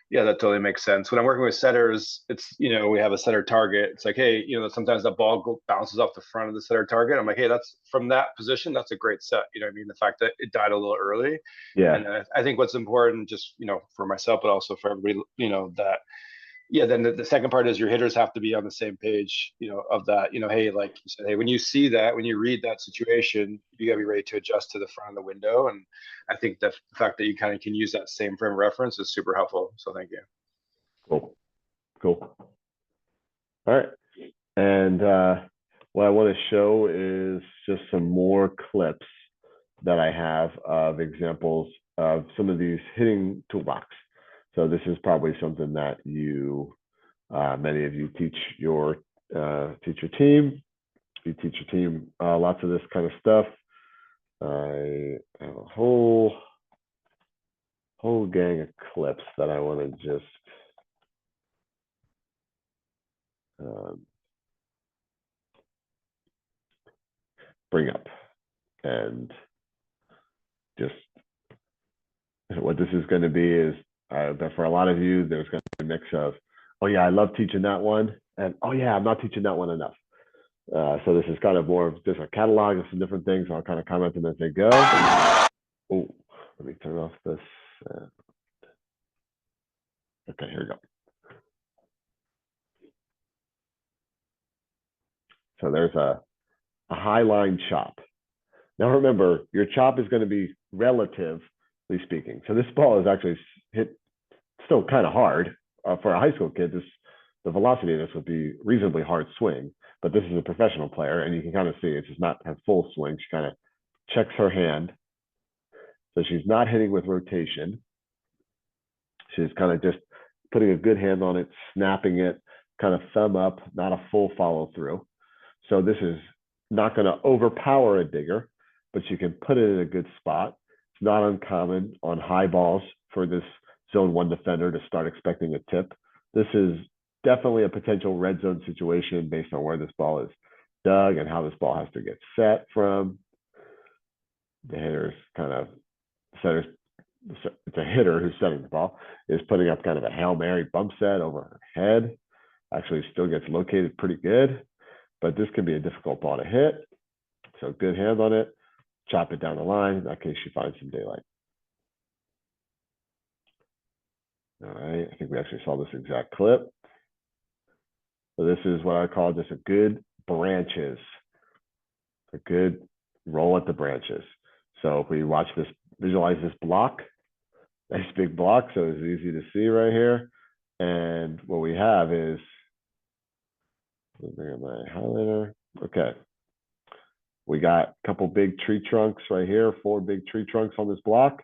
yeah, that totally makes sense. When I'm working with setters, it's, we have a setter target. It's like, hey, sometimes the ball bounces off the front of the setter target. I'm like, hey, that's from that position. That's a great set. You know what I mean? The fact that it died a little early. Yeah. And I think what's important, just, for myself, but also for everybody, that, yeah, then the second part is your hitters have to be on the same page, of that, hey, like you said, hey, when you see that, when you read that situation, you gotta be ready to adjust to the front of the window. And I think the fact that you kind of can use that same frame of reference is super helpful. So thank you. Cool. All right. And what I want to show is just some more clips that I have of examples of some of these hitting toolbox. So this is probably something that many of you teach your team. You teach your team lots of this kind of stuff. I have a whole gang of clips that I want to just bring up, and just what this is going to be is that for a lot of you, there's going to be a mix of, oh yeah, I love teaching that one, and oh yeah, I'm not teaching that one enough. So this is kind of more of just a catalog of some different things. I'll kind of comment them as they go. Oh, let me turn off this. Okay, here we go. So there's a high line chop. Now remember, your chop is going to be relatively speaking. So this ball is actually hit still kind of hard for a high school kid. The velocity of this would be reasonably hard swing, but this is a professional player, and you can kind of see it's just not her full swing. She kind of checks her hand, so she's not hitting with rotation. She's kind of just putting a good hand on it, snapping it, kind of thumb up, not a full follow through. So this is not going to overpower a digger, but you can put it in a good spot. It's not uncommon on high balls for this zone one defender to start expecting a tip. This is definitely a potential red zone situation based on where this ball is dug and how this ball has to get set from. The hitter's kind of, it's a hitter who's setting the ball, is putting up kind of a Hail Mary bump set over her head. Actually still gets located pretty good, but this can be a difficult ball to hit. So good hand on it, chop it down the line. In that case, she finds some daylight. All right, I think we actually saw this exact clip. So this is what I call just a good branches, a good roll at the branches. So if we watch this, visualize this block, nice big block, so it's easy to see right here. And what we have is Bring up my highlighter. Okay. We got a couple big tree trunks right here, 4 big tree trunks on this block.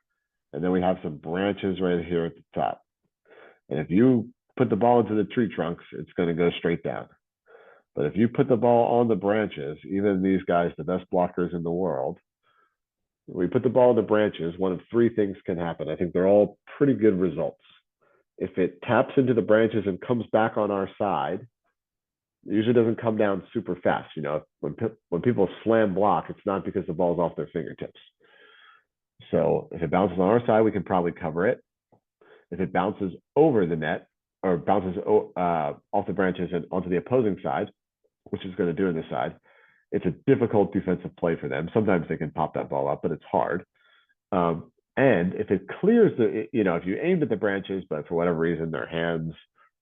And then we have some branches right here at the top. And if you put the ball into the tree trunks, it's going to go straight down. But if you put the ball on the branches, even these guys, the best blockers in the world, we put the ball in the branches, one of 3 things can happen. I think they're all pretty good results. If it taps into the branches and comes back on our side, it usually doesn't come down super fast. You know, when people slam block, it's not because the ball's off their fingertips. So if it bounces on our side, we can probably cover it. If it bounces over the net or bounces off the branches and onto the opposing side, which is going to do on this side, it's a difficult defensive play for them. Sometimes they can pop that ball up, but it's hard. And if it clears the, you know, if you aimed at the branches, but for whatever reason their hands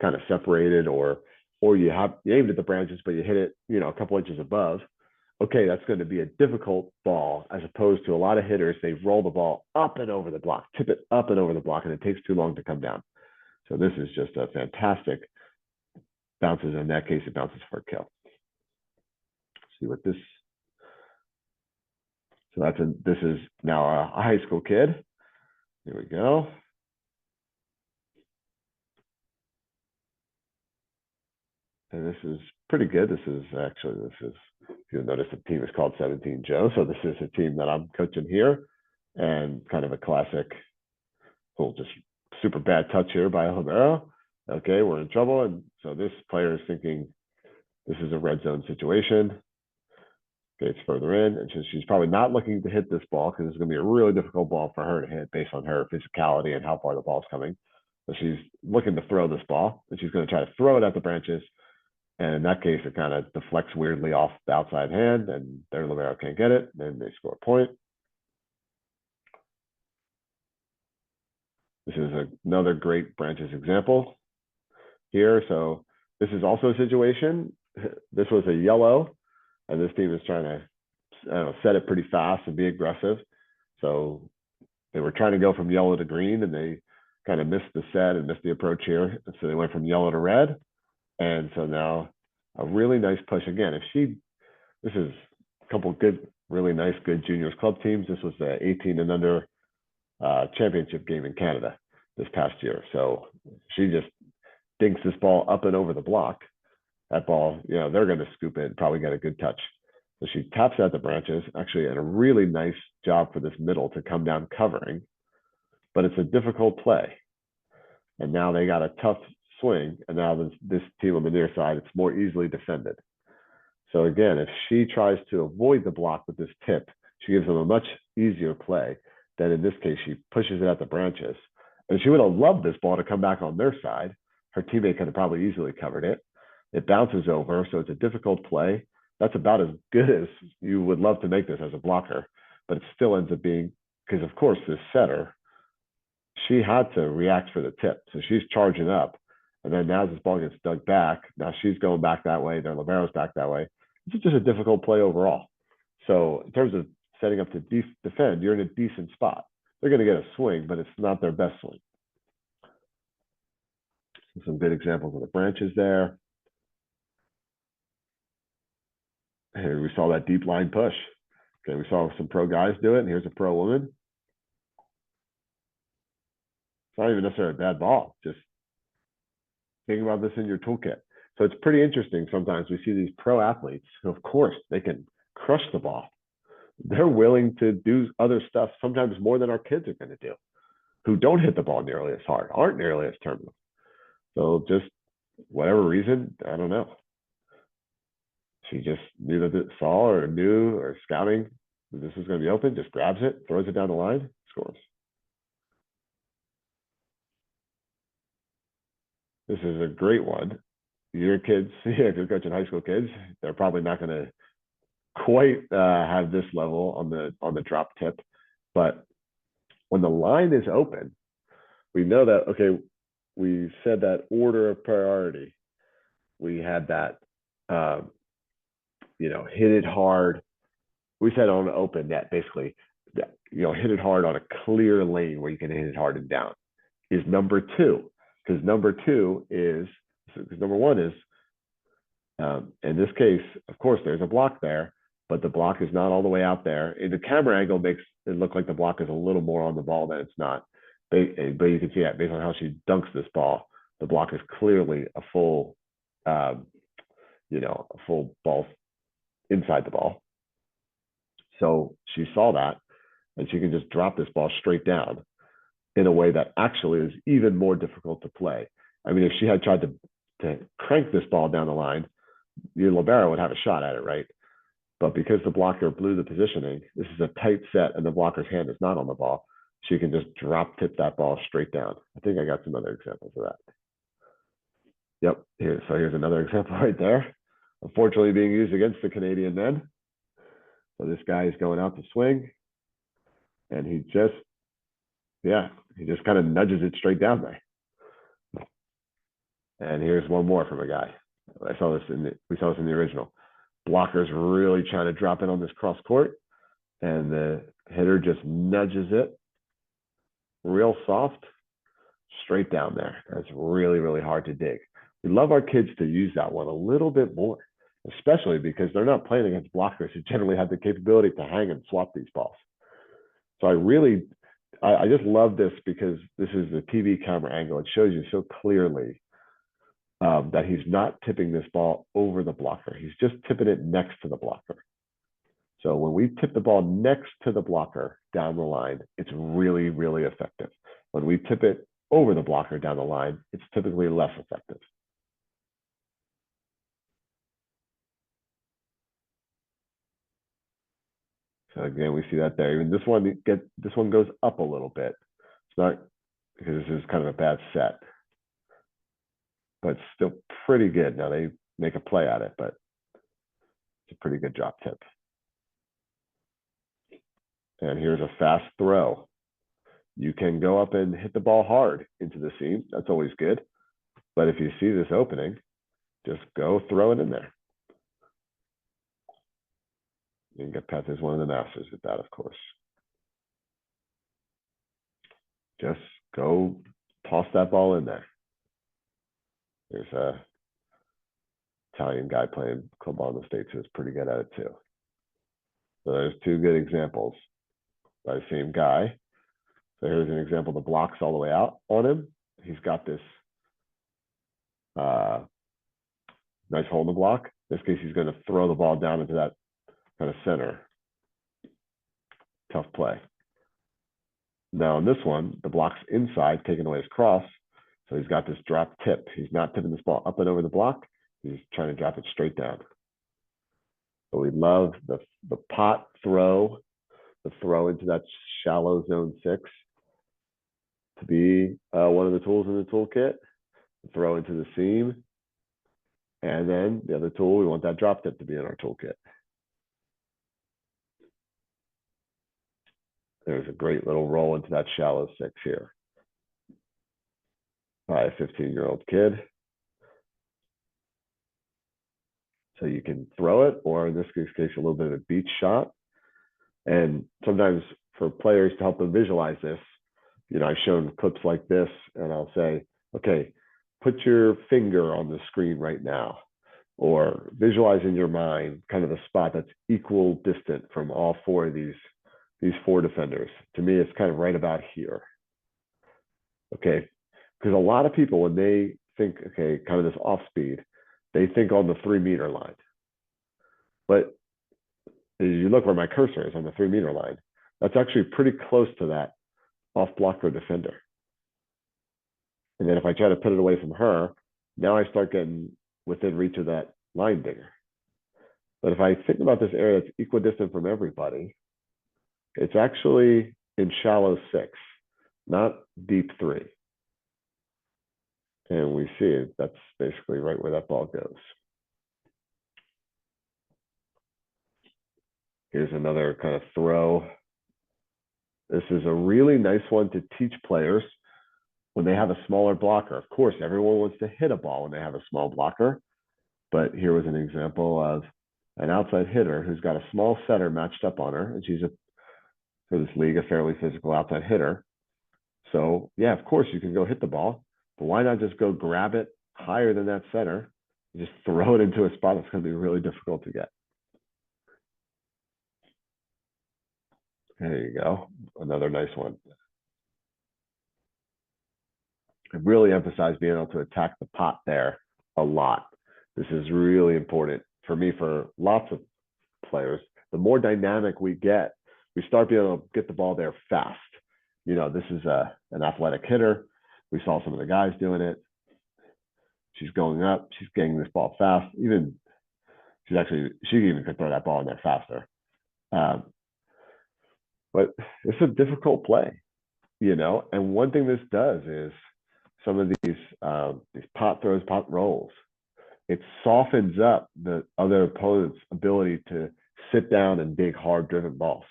kind of separated, or you aimed at the branches, but you hit it, you know, a couple inches above, okay, that's going to be a difficult ball, as opposed to a lot of hitters, they roll the ball up and over the block, tip it up and over the block, and it takes too long to come down. So this is just a fantastic bounces. In that case, it bounces for a kill. See what this. So this is now a high school kid. Here we go. And this is pretty good. This is, if you'll notice, the team is called 17 Joe. So this is a team that I'm coaching here, and kind of a classic, just super bad touch here by Libero. Okay, we're in trouble. And so this player is thinking this is a red zone situation. Okay, it's further in, and she's probably not looking to hit this ball because it's going to be a really difficult ball for her to hit based on her physicality and how far the ball's coming. So she's looking to throw this ball, and she's going to try to throw it at the branches. And in that case, it kind of deflects weirdly off the outside hand, and their libero can't get it. Then they score a point. This is another great branches example here. So this is also a situation. This was a yellow, and this team is trying to set it pretty fast and be aggressive. So they were trying to go from yellow to green, and they kind of missed the set and missed the approach here. And so they went from yellow to red. And so now a really nice push again. This is a couple good, really nice, good juniors club teams. This was the 18 and under championship game in Canada this past year. So she just dinks this ball up and over the block. That ball, you know, they're going to scoop it and probably get a good touch. So she taps at the branches, actually, and a really nice job for this middle to come down covering. But it's a difficult play. And now they got a tough swing, and now this team on the near side, it's more easily defended. So again, if she tries to avoid the block with this tip, she gives them a much easier play than in this case, she pushes it at the branches. And she would have loved this ball to come back on their side. Her teammate could have probably easily covered it. It bounces over, so it's a difficult play. That's about as good as you would love to make this as a blocker, but it still ends up being, because of course this setter, she had to react for the tip. So she's charging up. And then now this ball gets dug back. Now she's going back that way. Their libero's back that way. It's just a difficult play overall. So in terms of setting up to defend, you're in a decent spot. They're going to get a swing, but it's not their best swing. Some good examples of the branches there. Here we saw that deep line push. Okay, we saw some pro guys do it, and here's a pro woman. It's not even necessarily a bad ball. Just think about this in your toolkit. So it's pretty interesting. Sometimes we see these pro athletes who, of course, they can crush the ball. They're willing to do other stuff, sometimes more than our kids are going to do, who don't hit the ball nearly as hard, aren't nearly as terminal. So just whatever reason, I don't know. She just knew that it saw or knew or scouting that this was going to be open, just grabs it, throws it down the line, scores. This is a great one. Your kids, if you're coaching high school kids, they're probably not going to quite have this level on the drop tip. But when the line is open, we know that, okay, we said that order of priority. We had that, hit it hard. We said on an open net, basically, hit it hard on a clear lane where you can hit it hard and down is number 2. Because number 2 is, because number 1 is In this case, of course, there's a block there, but the block is not all the way out there. The camera angle makes it look like the block is a little more on the ball than it's not. But you can see that based on how she dunks this ball, the block is clearly a full, a full ball inside the ball. So she saw that, and she can just drop this ball straight down in a way that actually is even more difficult to play. I mean, if she had tried to crank this ball down the line, your libero would have a shot at it, right? But because the blocker blew the positioning, this is a tight set and the blocker's hand is not on the ball, she can just drop tip that ball straight down. I think I got some other examples of that. Yep, here's another example right there. Unfortunately being used against the Canadian men. So this guy is going out to swing, and he just kind of nudges it straight down there. And here's one more from a guy. We saw this in the original. Blocker's really trying to drop in on this cross court, and the hitter just nudges it real soft straight down there. That's really, really hard to dig. We love our kids to use that one a little bit more, especially because they're not playing against blockers who generally have the capability to hang and swap these balls. So I just love this because this is the TV camera angle. It shows you so clearly that he's not tipping this ball over the blocker. He's just tipping it next to the blocker. So when we tip the ball next to the blocker down the line, it's really, really effective. When we tip it over the blocker down the line, it's typically less effective. So again, we see that there. Even this one goes up a little bit. It's not because this is kind of a bad set, but still pretty good. Now they make a play at it, but it's a pretty good drop tip. And here's a fast throw. You can go up and hit the ball hard into the seam. That's always good. But if you see this opening, just go throw it in there. You can get Peth as one of the masters at that, of course. Just go toss that ball in there. There's a Italian guy playing club ball in the States who's pretty good at it too. So there's two good examples by the same guy. So here's an example. The block's all the way out on him. He's got this nice hole in the block. In this case, he's going to throw the ball down into that kind of center. Tough play. Now in this one, the block's inside, taking away his cross. So he's got this drop tip. He's not tipping this ball up and over the block. He's trying to drop it straight down. So we love the pot throw, the throw into that shallow zone 6 to be one of the tools in the toolkit. The throw into the seam. And then the other tool, we want that drop tip to be in our toolkit. There's a great little roll into that shallow 6 here by a 15-year-old kid. So you can throw it, or in this case, a little bit of a beach shot. And sometimes for players to help them visualize this, I've shown clips like this, and I'll say, okay, put your finger on the screen right now, or visualize in your mind kind of a spot that's equal distant from all four of these 4 defenders. To me, it's kind of right about here. Okay, because a lot of people, when they think, okay, kind of this off speed, they think on the 3-meter line. But as you look where my cursor is on the 3-meter line, that's actually pretty close to that off blocker defender. And then if I try to put it away from her, now I start getting within reach of that line digger. But if I think about this area that's equidistant from everybody, it's actually in shallow 6, not deep 3. And we see it, that's basically right where that ball goes. Here's another kind of throw. This is a really nice one to teach players when they have a smaller blocker. Of course, everyone wants to hit a ball when they have a small blocker. But here was an example of an outside hitter who's got a small setter matched up on her. And she's, for this league, a fairly physical outside hitter. So, yeah, of course, you can go hit the ball. But why not just go grab it higher than that setter You just throw it into a spot that's going to be really difficult to get. There you go. Another nice one. I really emphasize being able to attack the pot there a lot. This is really important for me for lots of players. The more dynamic we get, we start being able to get the ball there fast. You know, this is an athletic hitter. We saw some of the guys doing it. She's going up. She's getting this ball fast. Even she even could throw that ball in there faster. But it's a difficult play, you know. And one thing this does is some of these pot throws, pot rolls, it softens up the other opponent's ability to sit down and dig hard driven balls.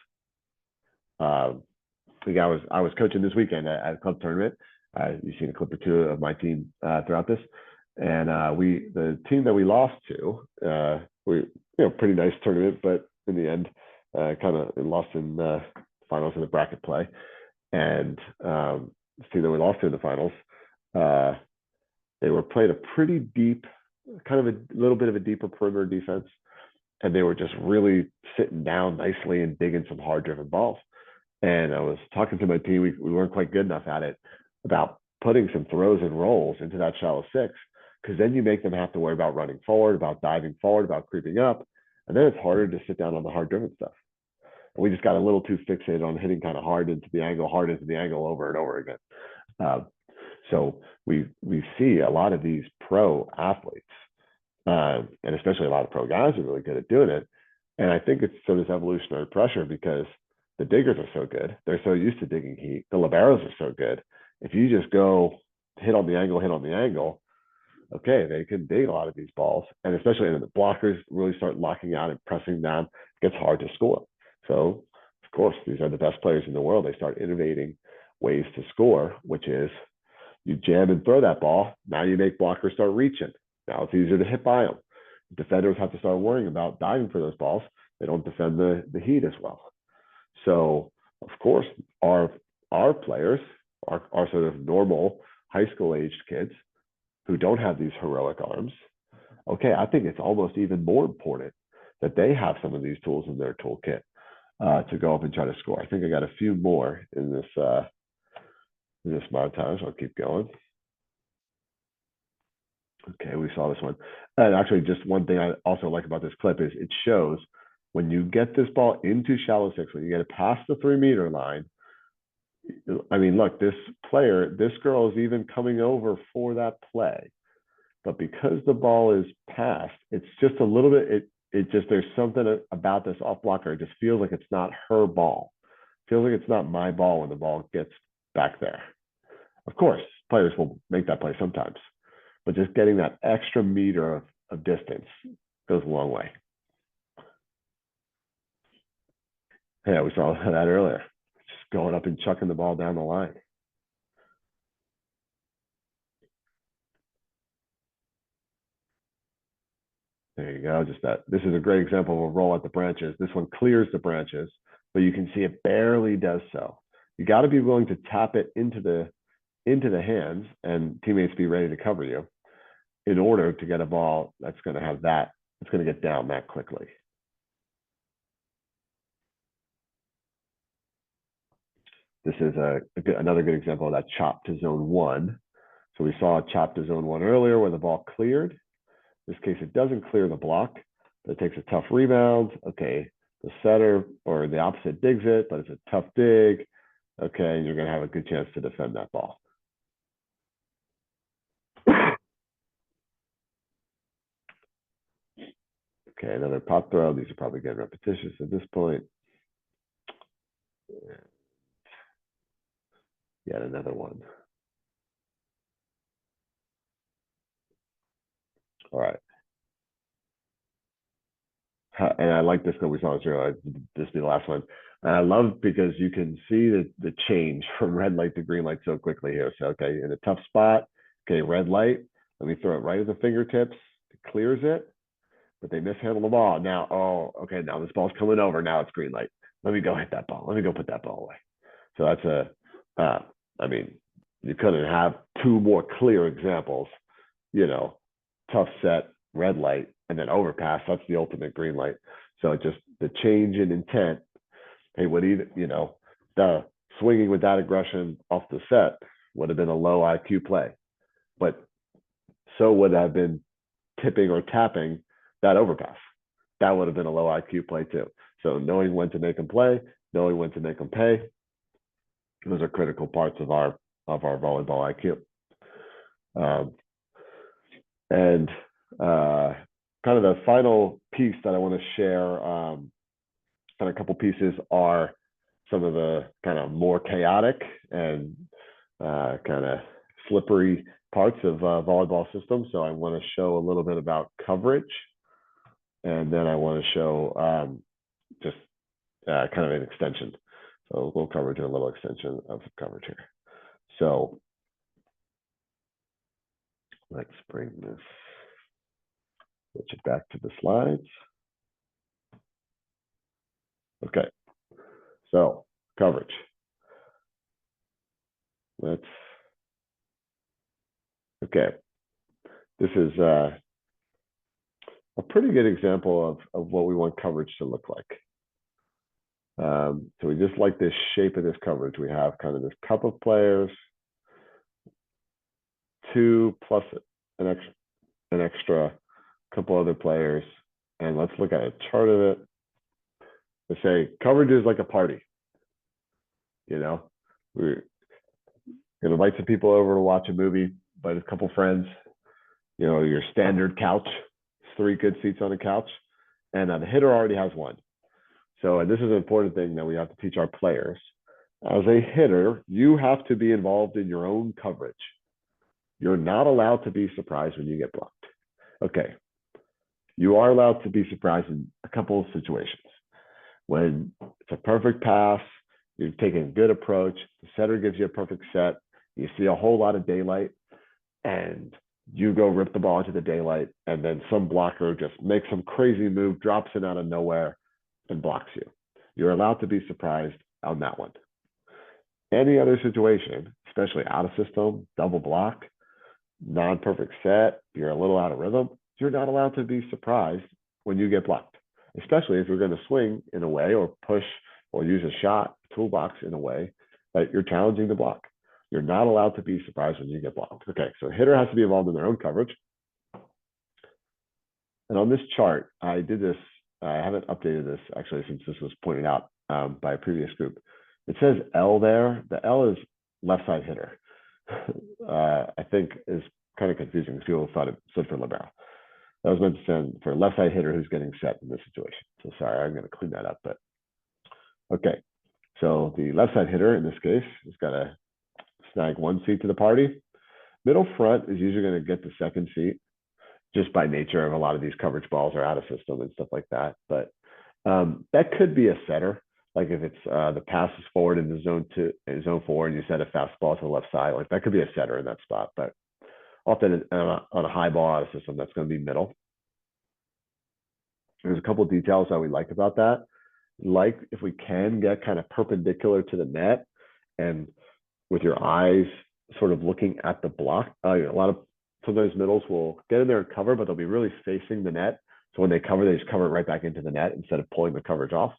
I was coaching this weekend at a club tournament. You've seen a clip or two of my team throughout this, and the team that we lost to, pretty nice tournament, but in the end, kind of lost in the finals in the bracket play, and this team that we lost to in the finals, they were playing a pretty deep, kind of a little bit of a deeper perimeter defense, and they were just really sitting down nicely and digging some hard driven balls. And I was talking to my team, we weren't quite good enough at it, about putting some throws and rolls into that shallow six, because then you make them have to worry about running forward, about diving forward, about creeping up, and then it's harder to sit down on the hard driven stuff. And we just got a little too fixated on hitting kind of hard into the angle over and over again. So we see a lot of these pro athletes, and especially a lot of pro guys are really good at doing it. And I think it's sort of this evolutionary pressure, because the diggers are so good. They're so used to digging heat. The liberos are so good. If you just go hit on the angle, okay, they can dig a lot of these balls. And especially when the blockers really start locking out and pressing down, it gets hard to score. So, of course, these are the best players in the world. They start innovating ways to score, which is you jam and throw that ball. Now you make blockers start reaching. Now it's easier to hit by them. Defenders have to start worrying about diving for those balls. They don't defend the heat as well. So, of course, our players, our sort of normal high school aged kids who don't have these heroic arms, okay, I think it's almost even more important that they have some of these tools in their toolkit to go up and try to score. I think I got a few more in this montage. I'll keep going. Okay, we saw this one. And actually, just one thing I also like about this clip is it shows when you get this ball into shallow six, when you get it past the 3-meter line. I mean, look, this girl is even coming over for that play. But because the ball is passed, it's just a little bit, there's something about this off blocker. It just feels like it's not her ball. It feels like it's not my ball when the ball gets back there. Of course, players will make that play sometimes, but just getting that extra meter of distance goes a long way. Yeah, we saw that earlier. Just going up and chucking the ball down the line. There you go. Just that. This is a great example of a roll at the branches. This one clears the branches, but you can see it barely does so. You got to be willing to tap it into the hands and teammates be ready to cover you in order to get a ball that's going to have that. It's going to get down that quickly. This is another good example of that chop to zone one. So we saw a chop to zone one earlier where the ball cleared. In this case, it doesn't clear the block, but it takes a tough rebound. Okay, the setter or the opposite digs it, but it's a tough dig. Okay, and you're going to have a good chance to defend that ball. Okay, another pop throw. These are probably getting repetitious at this point. Yet another one. All right. And I like this that we saw this earlier. This will be the last one. And I love because you can see the change from red light to green light so quickly here. So, okay, in a tough spot, okay, red light. Let me throw it right at the fingertips. It clears it, but they mishandle the ball. Now, oh, okay, now this ball's coming over. Now it's green light. Let me go hit that ball. Let me go put that ball away. So that's I mean, you couldn't have two more clear examples, you know, tough set, red light, and then overpass, that's the ultimate green light. So just the change in intent. Hey, what do the swinging with that aggression off the set would have been a low IQ play, but so would have been tipping or tapping that overpass. That would have been a low IQ play too. So knowing when to make them play, knowing when to make them pay, those are critical parts of our volleyball IQ. And kind of the final piece that I want to share, kind of a couple pieces are some of the kind of more chaotic and kind of slippery parts of volleyball system. So I want to show a little bit about coverage, and then I want to show just kind of an extension. So a little coverage and a little extension of coverage here. So let's bring this, switch it back to the slides. Okay, so coverage. Okay, this is a pretty good example of what we want coverage to look like. So we just like this shape of this coverage. We have kind of this cup of players, 2 plus an extra couple other players. And let's look at a chart of it. They say coverage is like a party. We're gonna invite some people over to watch a movie, invite a couple friends, your standard couch, 3 good seats on a couch, and the hitter already has one. So, and this is an important thing that we have to teach our players. As a hitter, you have to be involved in your own coverage. You're not allowed to be surprised when you get blocked. Okay. You are allowed to be surprised in a couple of situations. When it's a perfect pass, you're taking a good approach, the setter gives you a perfect set, you see a whole lot of daylight, and you go rip the ball into the daylight, and then some blocker just makes some crazy move, drops it out of nowhere, and blocks you. You're allowed to be surprised on that one. Any other situation, especially out of system, double block, non-perfect set, you're a little out of rhythm, you're not allowed to be surprised when you get blocked, especially if you're going to swing in a way or push or use a shot toolbox in a way that you're challenging the block. You're not allowed to be surprised when you get blocked. Okay, so hitter has to be involved in their own coverage. And on this chart, I did this, I haven't updated this actually since this was pointed out by a previous group. It says L there. The L is left side hitter. I think is kind of confusing because people thought it stood for libero. That was meant to stand for left side hitter who's getting set in this situation. So sorry, I'm going to clean that up. But okay, so the left side hitter in this case has got to snag 1 seat to the party. Middle front is usually going to get the 2nd seat, just by nature of a lot of these coverage balls are out of system and stuff like that. But that could be a setter. Like if it's the pass is forward in the zone 4, and you set a fastball to the left side, like that could be a setter in that spot. But often on a high ball out of system, that's going to be middle. There's a couple of details that we like about that. Like if we can get kind of perpendicular to the net and with your eyes sort of looking at the block. Sometimes middles will get in there and cover, but they'll be really facing the net. So when they cover, they just cover it right back into the net instead of pulling the coverage off.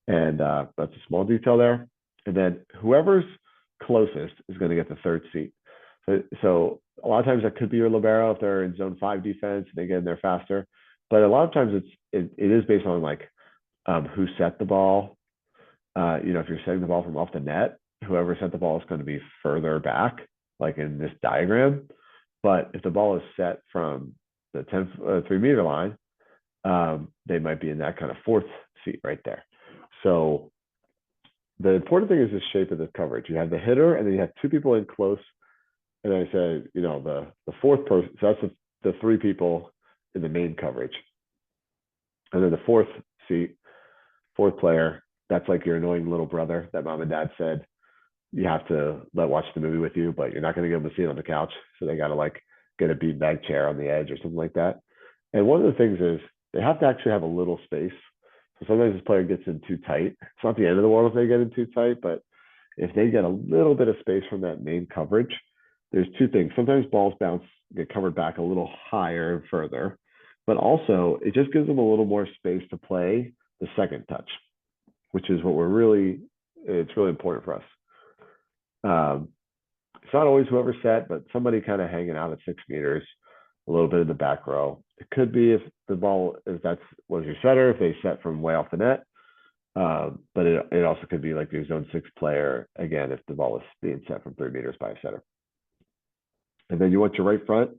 And that's a small detail there. And then whoever's closest is going to get the 3rd seat. So a lot of times that could be your libero if they're in zone 5 defense, they get in there faster. But a lot of times it is based on like who set the ball. If you're setting the ball from off the net, whoever set the ball is going to be further back, like in this diagram. But if the ball is set from the 3-meter line, they might be in that kind of 4th seat right there. So the important thing is the shape of the coverage. You have the hitter, and then you have 2 people in close. And I say, the 4th person, so that's the 3 people in the main coverage. And then the 4th seat, 4th player, that's like your annoying little brother that mom and dad said you have to watch the movie with you, but you're not going to get them to see it on the couch. So they got to like get a beanbag chair on the edge or something like that. And one of the things is they have to actually have a little space. So sometimes this player gets in too tight. It's not the end of the world if they get in too tight, but if they get a little bit of space from that main coverage, there's 2 things. Sometimes balls bounce get covered back a little higher and further. But also, it just gives them a little more space to play the second touch, which is what it's really important for us. It's not always whoever set, but somebody kind of hanging out at 6 meters, a little bit in the back row. It could be if that was your setter, if they set from way off the net. But it also could be like your zone 6 player, again, if the ball is being set from 3 meters by a setter. And then you want your right front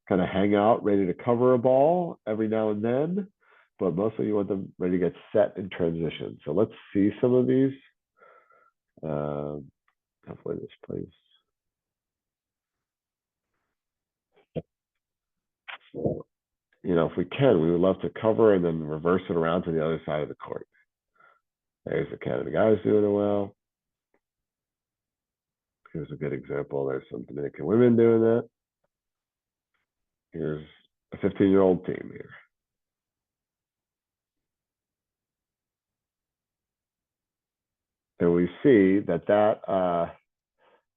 kind of hang out, ready to cover a ball every now and then, but mostly you want them ready to get set in transition. So let's see some of these. Hopefully this plays. If we can, we would love to cover and then reverse it around to the other side of the court. There's the Canada guys doing it well. Here's a good example. There's some Dominican women doing that. Here's a 15-year-old team here. And we see that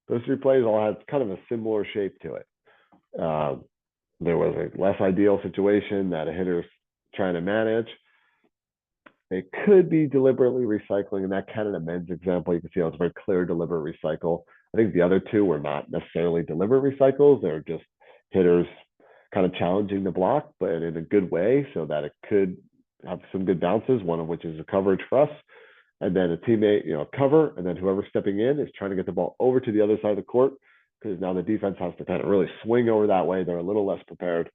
those 3 plays all had kind of a similar shape to it. There was a less ideal situation that a hitter's trying to manage. It could be deliberately recycling. In that Canada men's example, you can see how it's a very clear, deliberate recycle. I think the other 2 were not necessarily deliberate recycles. They're just hitters kind of challenging the block, but in a good way so that it could have some good bounces, one of which is a coverage for us. And then a teammate, cover, and then whoever's stepping in is trying to get the ball over to the other side of the court, because now the defense has to kind of really swing over that way. They're a little less prepared.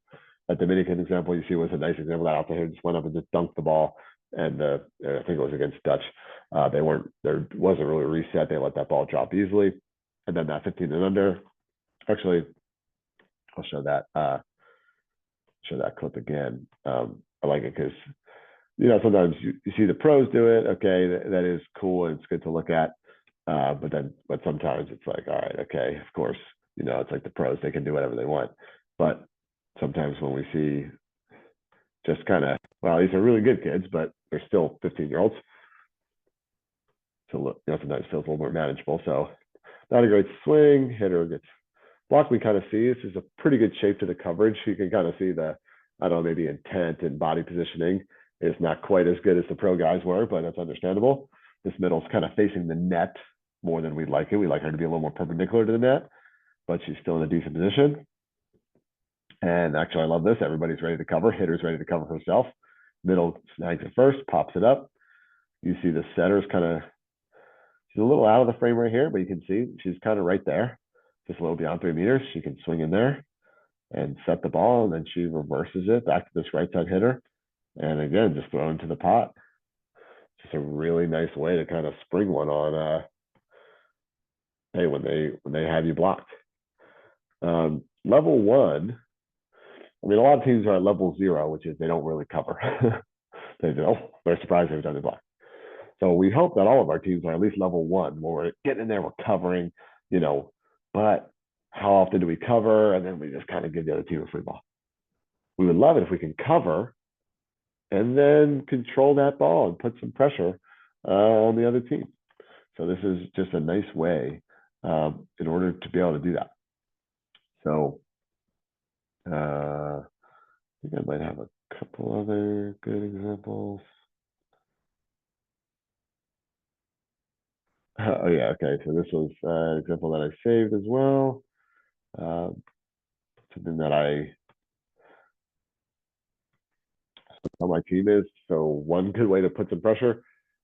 That Dominican example you see was a nice example. That outside hitter just went up and just dunked the ball, and I think it was against Dutch. There wasn't really a reset. They let that ball drop easily, and then that 15 and under. Actually, I'll show that clip again. I like it because sometimes you see the pros do it. Okay, that is cool and it's good to look at. But sometimes it's like, all right, okay, of course, it's like the pros, they can do whatever they want. But sometimes when we see just kind of, well, these are really good kids, but they're still 15-year-olds. So sometimes it feels a little more manageable. So not a great swing, hitter gets blocked. We kind of see this is a pretty good shape to the coverage. You can kind of see maybe intent and body positioning is not quite as good as the pro guys were, but that's understandable. This middle's kind of facing the net more than we'd like it. We like her to be a little more perpendicular to the net, but she's still in a decent position. And actually, I love this. Everybody's ready to cover. Hitter's ready to cover herself. Middle snags it first, pops it up. You see the setter's she's a little out of the frame right here, but you can see she's kind of right there, just a little beyond 3 meters. She can swing in there and set the ball, and then she reverses it back to this right side hitter. And again, just throw into the pot. Just a really nice way to kind of spring one on, hey, when they have you blocked. Level 1, I mean, a lot of teams are at level 0, which is they don't really cover. They're surprised they've done the block. So we hope that all of our teams are at least level 1, where we're getting in there, we're covering, but how often do we cover? And then we just kind of give the other team a free ball. We would love it if we can cover and then control that ball and put some pressure on the other team. So this is just a nice way in order to be able to do that. So I think I might have a couple other good examples. Oh yeah, okay. So this was an example that I saved as well. Something that how my team is. So one good way to put some pressure.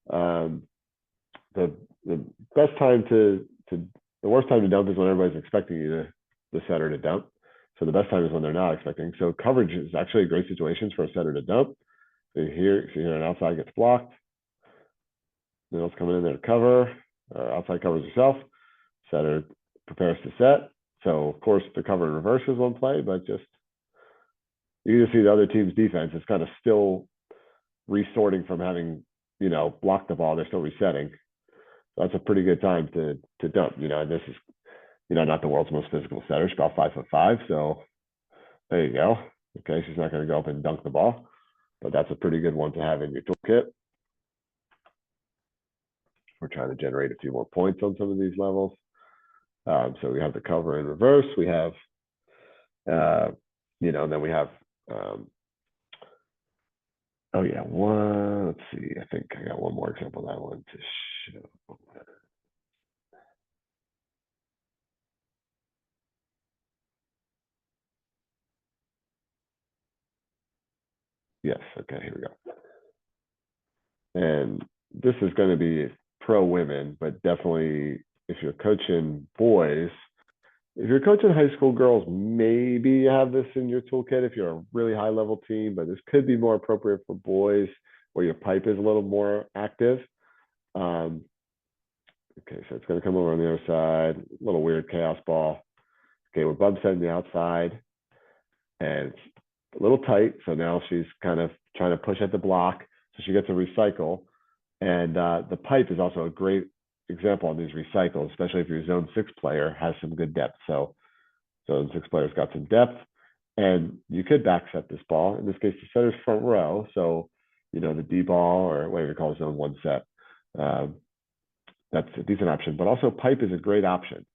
The best time the worst time to dump is when everybody's expecting the setter to dump. So the best time is when they're not expecting. So coverage is actually a great situation for a setter to dump. So here an outside gets blocked. Middle's coming in there to cover, or outside covers herself. Setter prepares to set. So of course the cover in reverse is one play, but just you just see the other team's defense is kind of still resorting from having, blocked the ball. They're still resetting. So that's a pretty good time to dump. And this is, not the world's most physical setter. She's about 5'5". So there you go. Okay, she's not going to go up and dunk the ball, but that's a pretty good one to have in your toolkit. We're trying to generate a few more points on some of these levels. So we have the cover in reverse. We have Uh, you know, and then we have, oh yeah, let's see. I think I got one more example of that one to show. Yes, okay, here we go. And this is going to be pro women, but definitely if you're coaching boys, if you're coaching high school girls, maybe you have this in your toolkit if you're a really high level team, but this could be more appropriate for boys where your pipe is a little more active. Um, okay, so it's going to come over on the other side, a little weird chaos ball. Okay, we're bump setting the outside and it's a little tight. So now she's kind of trying to push at the block. So she gets a recycle. And the pipe is also a great example on these recycles, especially if your zone 6 player has some good depth. So zone 6 player's got some depth. And you could back set this ball. In this case, the setter's front row. So, you know, the D ball or whatever you call zone 1 set. That's a decent option. But also pipe is a great option.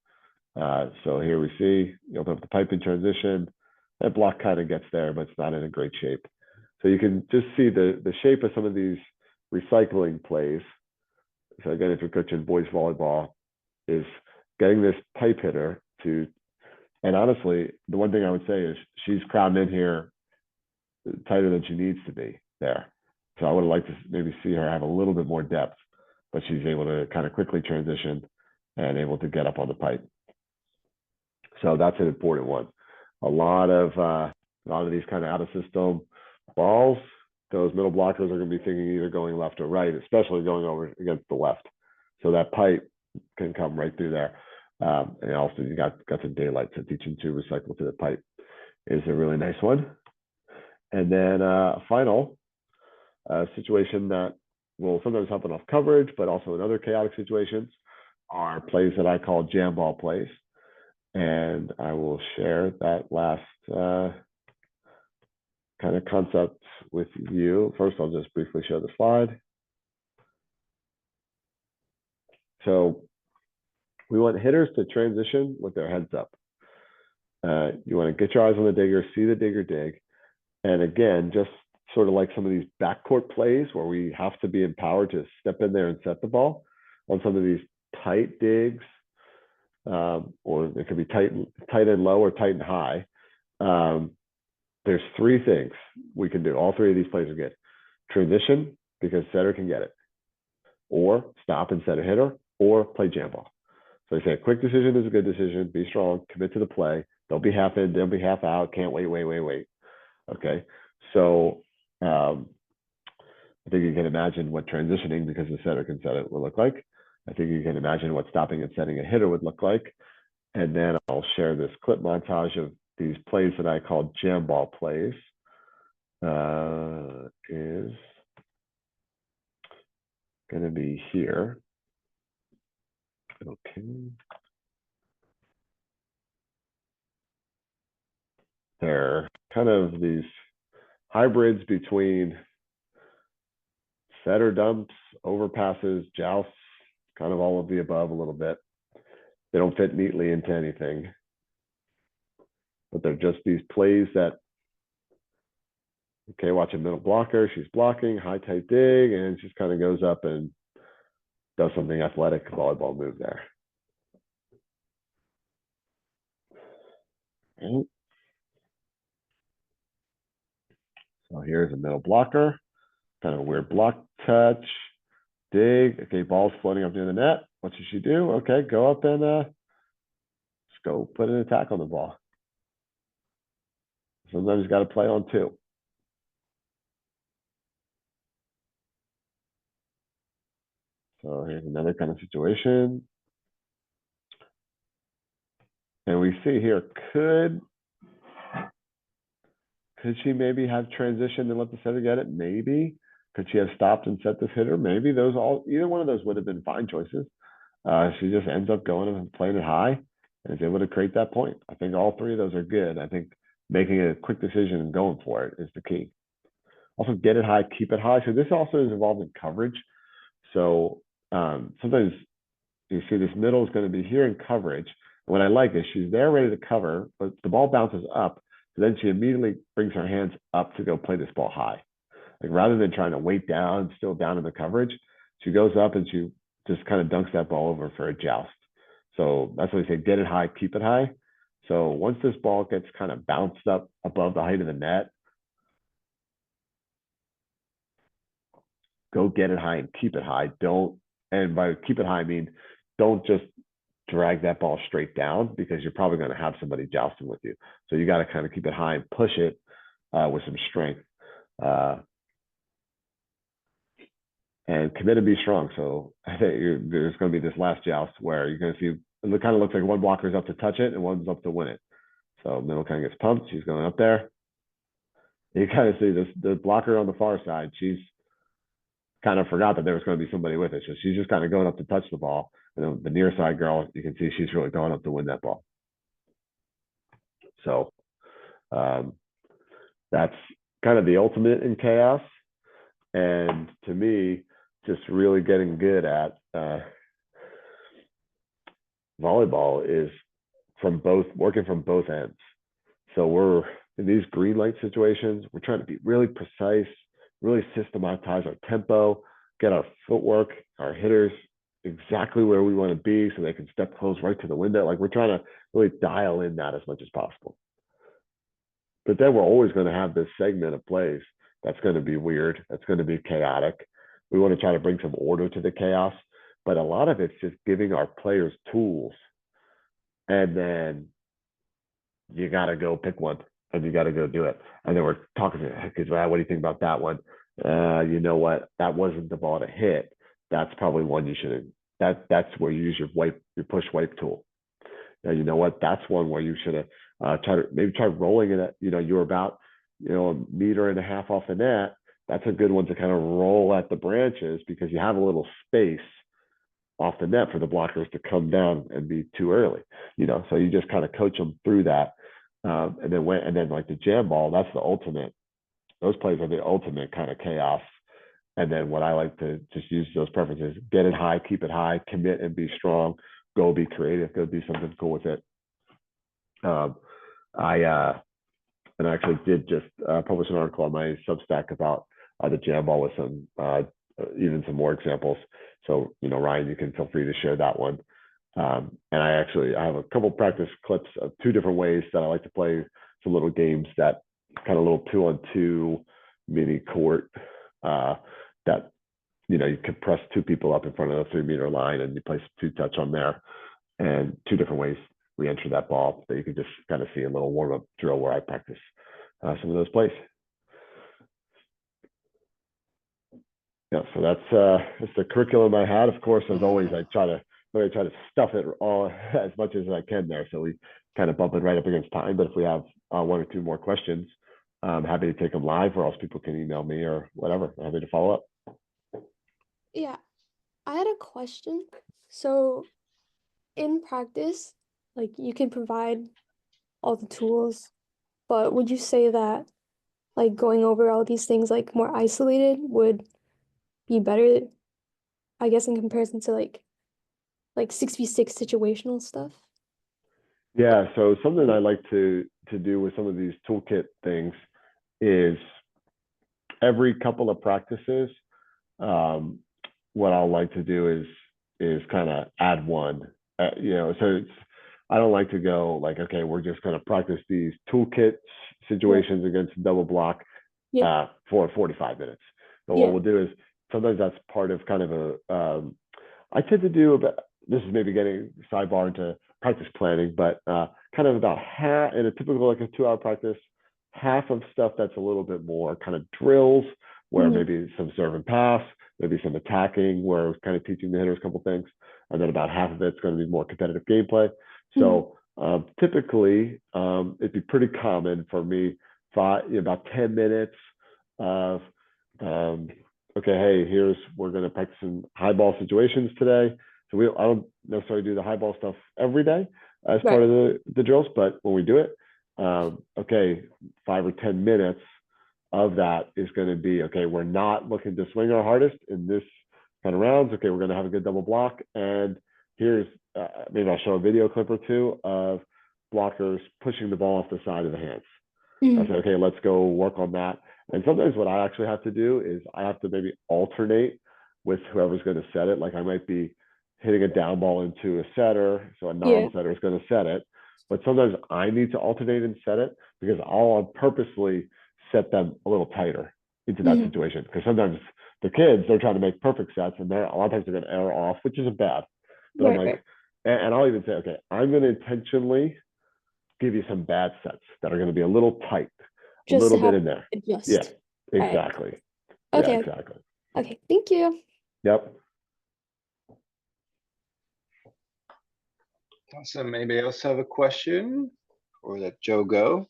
So here we see you open up the pipe in transition. That block kind of gets there, but it's not in a great shape. So you can just see the shape of some of these recycling plays. So again, if you're coaching boys volleyball, is getting this pipe hitter to, and honestly, the one thing I would say is she's crowding in here tighter than she needs to be there. So I would have liked to maybe see her have a little bit more depth, but she's able to kind of quickly transition and able to get up on the pipe. So that's an important one. A lot of these kind of out of system balls, those middle blockers are going to be thinking either going left or right, especially going over against the left. So that pipe can come right through there. And also you got some daylight, so teaching to recycle to the pipe is a really nice one. And then final situation that will sometimes happen off coverage, but also in other chaotic situations are plays that I call jam ball plays. And I will share that last kind of concept with you. First, I'll just briefly show the slide. So we want hitters to transition with their heads up. You want to get your eyes on the digger, see the digger dig. And again, just sort of like some of these backcourt plays where we have to be empowered to step in there and set the ball on some of these tight digs, or it could be tight and low or tight and high. There's three things we can do. All three of these plays are good. Transition, because setter can get it, or stop and set a hitter, or play jam ball. So I say a quick decision is a good decision. Be strong, commit to the play. Don't be half in, don't be half out. Can't wait. Okay. So I think you can imagine what transitioning, because the setter can set it, will look like. I think you can imagine what stopping and setting a hitter would look like. And then I'll share this clip montage of these plays that I call jam ball plays. Is going to be here. Okay. They're kind of these hybrids between setter dumps, overpasses, jousts, kind of all of the above a little bit. They don't fit neatly into anything, but they're just these plays that, okay, watch a middle blocker. She's blocking, high tight dig, and just kind of goes up and does something athletic volleyball move there. Okay. So here's a middle blocker, kind of a weird block touch, dig. Okay, ball's floating up near the net. What should she do? Okay, go up and just go put an attack on the ball. Sometimes you got to play on two. So here's another kind of situation. And we see here, could she maybe have transitioned and let the setter get it? Maybe. Could she have stopped and set this hitter? Maybe. Either one of those would have been fine choices. She just ends up going and playing it high and is able to create that point. I think all three of those are good. I think making a quick decision and going for it is the key. Also, get it high, keep it high. So this also is involved in coverage. So sometimes you see this middle is going to be here in coverage. What I like is she's there ready to cover, but the ball bounces up. So then she immediately brings her hands up to go play this ball high. Like rather than trying to wait down, still down in the coverage, she goes up and she just kind of dunks that ball over for a joust. So that's why they say get it high, keep it high. So once this ball gets kind of bounced up above the height of the net, go get it high and keep it high. Don't, and by keep it high, I mean, don't just drag that ball straight down because you're probably going to have somebody jousting with you. So you got to kind of keep it high and push it with some strength. And commit and be strong. So I think there's going to be this last joust where you're going to see it kind of looks like one blocker is up to touch it and one's up to win it. So middle kind of gets pumped. She's going up there. You kind of see this the blocker on the far side. She's kind of forgot that there was going to be somebody with it. So she's just kind of going up to touch the ball. And the near side girl, you can see she's really going up to win that ball. So that's kind of the ultimate in chaos. And to me, just really getting good at volleyball is working from both ends. So we're in these green light situations, we're trying to be really precise, really systematize our tempo, get our footwork, our hitters exactly where we want to be so they can step close right to the window. Like we're trying to really dial in that as much as possible. But then we're always going to have this segment of plays that's going to be weird, that's going to be chaotic. We want to try to bring some order to the chaos, but a lot of it's just giving our players tools. And then you got to go pick one and you got to go do it. And then we're talking to kids, what do you think about that one? You know what? That wasn't the ball to hit. That's probably one you should have. That's where you use your push wipe tool. Now, you know what? That's one where you should have try rolling it at, you were about, a meter and a half off the net. That's a good one to kind of roll at the branches because you have a little space off the net for the blockers to come down and be too early, so you just kind of coach them through that. And then like the jam ball, that's the ultimate. Those plays are the ultimate kind of chaos. And then what I like to just use those preferences, get it high, keep it high, commit and be strong, go be creative, go do something cool with it. I actually did just publish an article on my Substack about the jam ball with some even some more examples. So Ryan, you can feel free to share that one. And I have a couple practice clips of two different ways that I like to play some little games that kind of little 2-on-2 mini court that you could press two people up in front of the 3-meter line and you play some 2-touch on there, and two different ways we enter that ball that you can just kind of see a little warm-up drill where I practice some of those plays. Yeah, so that's the curriculum I had. Of course, as always, I try to stuff it all as much as I can there. So we kind of bump it right up against time. But if we have one or two more questions, I'm happy to take them live, or else people can email me or whatever. I'm happy to follow up. Yeah, I had a question. So in practice, like you can provide all the tools, but would you say that like going over all these things like more isolated would be better, I guess, in comparison to like 6v6 situational stuff? Yeah, so something I like to do with some of these toolkit things is every couple of practices, what I'll like to do is kind of add one. So I don't like to go like, okay, we're just going to practice these toolkit situations against double block for 45 minutes. But what we'll do is sometimes that's part of kind of I tend to do this is maybe getting sidebar into practice planning, but kind of about half in a typical like a 2-hour practice, half of stuff that's a little bit more kind of drills where maybe some serve and pass, maybe some attacking where it's kind of teaching the hitters a couple things, and then about half of it's going to be more competitive gameplay. So typically, it'd be pretty common for me about 10 minutes of okay, hey, we're going to practice some high ball situations today. So I don't necessarily do the high ball stuff every day as part of the drills, but when we do it, okay, 5 or 10 minutes of that is going to be, okay, we're not looking to swing our hardest in this kind of rounds. Okay, we're going to have a good double block, and here's maybe I'll show a video clip or two of blockers pushing the ball off the side of the hands. I say, okay, let's go work on that. And sometimes what I actually have to do is I have to maybe alternate with whoever's going to set it. Like I might be hitting a down ball into a setter, so a non-setter is going to set it. But sometimes I need to alternate and set it because I'll purposely set them a little tighter into that situation. Because sometimes the kids, they're trying to make perfect sets, and they're a lot of times they're going to err off, which isn't bad. But I'm like, and I'll even say, okay, I'm going to intentionally give you some bad sets that are going to be a little tight, a little bit in there. Adjust. Yeah, exactly. Okay. Yeah, exactly. Okay, thank you. Yep. Awesome. Anybody else have a question, or let Joe go?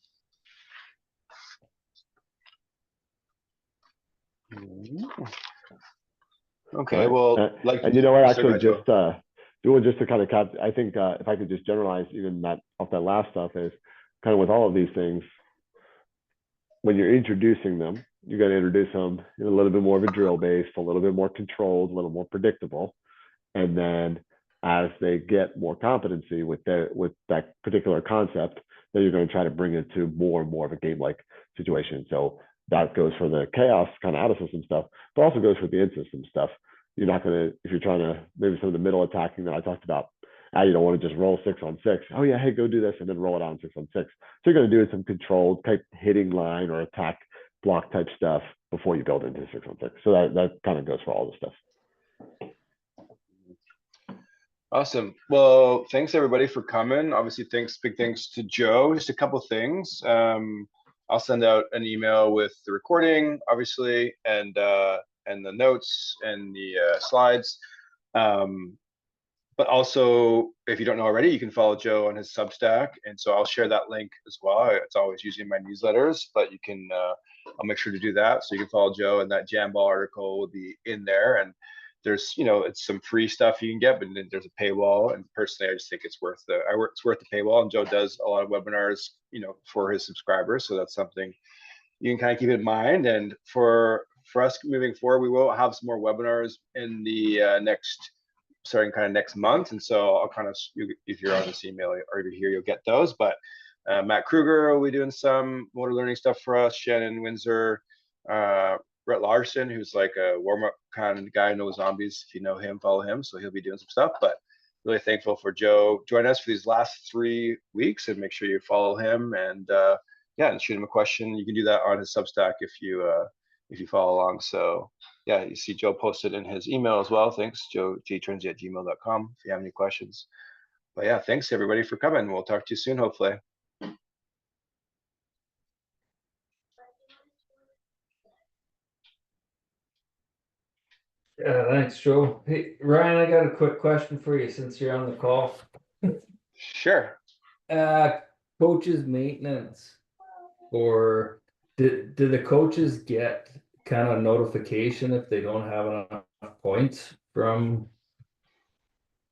Okay, well, and you know what? Actually, just doing just to kind of cut. I think if I could just generalize even that off that last stuff is kind of with all of these things. When you're introducing them, you got to introduce them in a little bit more of a drill based, a little bit more controlled, a little more predictable, and then as they get more competency with that particular concept, then you're going to try to bring it to more and more of a game like situation. So that goes for the chaos kind of out of system stuff, but also goes for the in system stuff. You're not going to, if you're trying to maybe some of the middle attacking that I talked about, you don't want to just roll 6 on 6. Oh yeah, hey, go do this and then roll it on 6 on 6. So you're going to do some controlled type hitting line or attack block type stuff before you build into 6 on 6. So that kind of goes for all the stuff. Awesome. Well, thanks everybody for coming. Obviously, big thanks to Joe. Just a couple things. I'll send out an email with the recording, obviously, and the notes and the slides. But also, if you don't know already, you can follow Joe on his Substack, and so I'll share that link as well. It's always usually in my newsletters, but you can. I'll make sure to do that, so you can follow Joe, and that Jamball article will be in there. And there's, it's some free stuff you can get, but then there's a paywall. And personally, I just think it's worth the paywall. And Joe does a lot of webinars, for his subscribers, so that's something you can kind of keep in mind. And for us moving forward, we will have some more webinars in the starting kind of next month. And so I'll kind of, if you're on this email or if you're here, you'll get those. But Matt Kruger will be doing some motor learning stuff for us. Shannon Windsor, Brett Larson, who's like a warm-up kind of guy, knows zombies. If you know him, follow him. So he'll be doing some stuff. But really thankful for Joe joining us for these last 3 weeks, and make sure you follow him and and shoot him a question. You can do that on his Substack if you follow along. So yeah, you see Joe posted in his email as well. Thanks, Joe, gtrinsey@gmail.com if you have any questions. But yeah, thanks everybody for coming. We'll talk to you soon, hopefully. Yeah, thanks, Joe. Hey, Ryan, I got a quick question for you since you're on the call. Sure. Coaches maintenance, or do the coaches get kind of notification if they don't have enough points from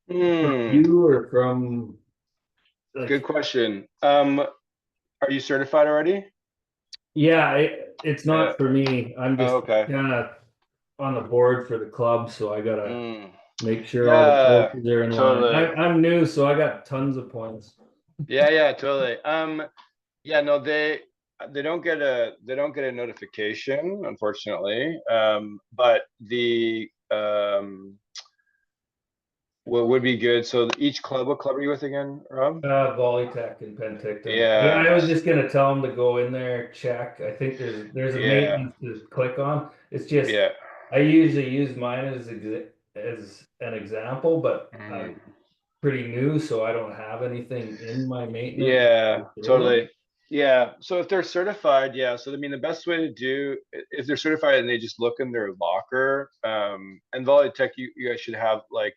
you or from Good question. Are you certified already? Yeah, it's not for me. I'm just kind of on the board for the club, so I gotta make sure all the coaches are in line. I'm new, so I got tons of points. Yeah, totally. No, they don't get a notification, unfortunately. But the what would be good. So each club, what club are you with again, Rob? Volleytech in Penticton. Yeah. I was just gonna tell them to go in there, check. I think there's a maintenance to click on. It's just I usually use mine as an example, but I'm pretty new, so I don't have anything in my maintenance. Yeah, totally. Yeah. So if they're certified, so I mean the best way to do, if they're certified and they just look in their locker, and Volleytech, you guys should have like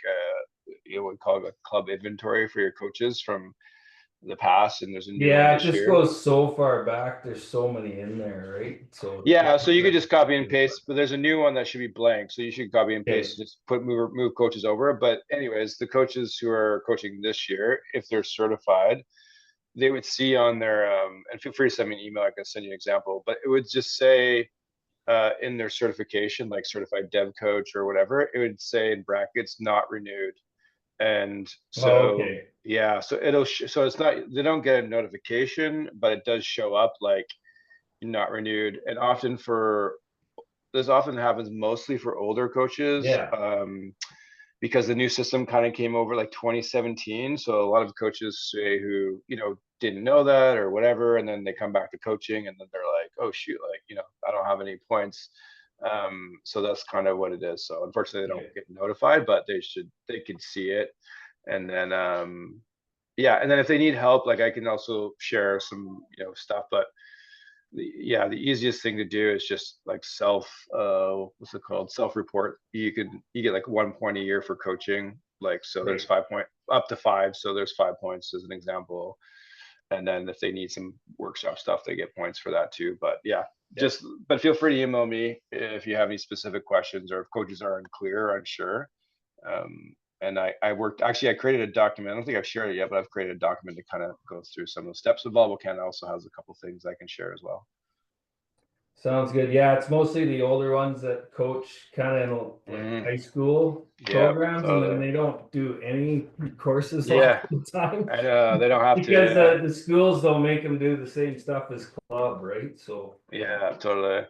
what we call a club inventory for your coaches from the past, and there's a new one this year. It just goes so far back. There's so many in there, right? So so you could just copy and paste, but there's a new one that should be blank. So you should copy and paste, just move coaches over. But anyways, the coaches who are coaching this year, if they're certified, they would see on their and feel free to send me an email. I can send you an example, but it would just say in their certification, like certified dev coach or whatever, it would say in brackets, not renewed. And Oh, so, okay. yeah, so so it's not, they don't get a notification, but it does show up like not renewed. And often this often happens mostly for older coaches. Yeah. Because the new system kind of came over like 2017. So a lot of coaches say who, didn't know that or whatever, and then they come back to coaching and then they're like, oh shoot, like, I don't have any points. So that's kind of what it is. So unfortunately they Okay. don't get notified, but they could see it. And then yeah, and then if they need help, like I can also share some, stuff, but the easiest thing to do is just like what's it called, self-report. You get like 1 point a year for coaching, like, so there's Right. 5 point up to 5, so there's 5 points as an example. And then if they need some workshop stuff, they get points for that too. But yeah, but feel free to email me if you have any specific questions or if coaches are unclear or unsure. And I created a document. I don't think I've shared it yet, but I've created a document that kind of goes through some of the steps of Volleyball Canada. Also has a couple things I can share as well. Sounds good. Yeah, it's mostly the older ones that coach kind of like high school programs, and then they don't do any courses all the time. I know they don't have because to. the schools don't make them do the same stuff as club, right? So yeah, totally.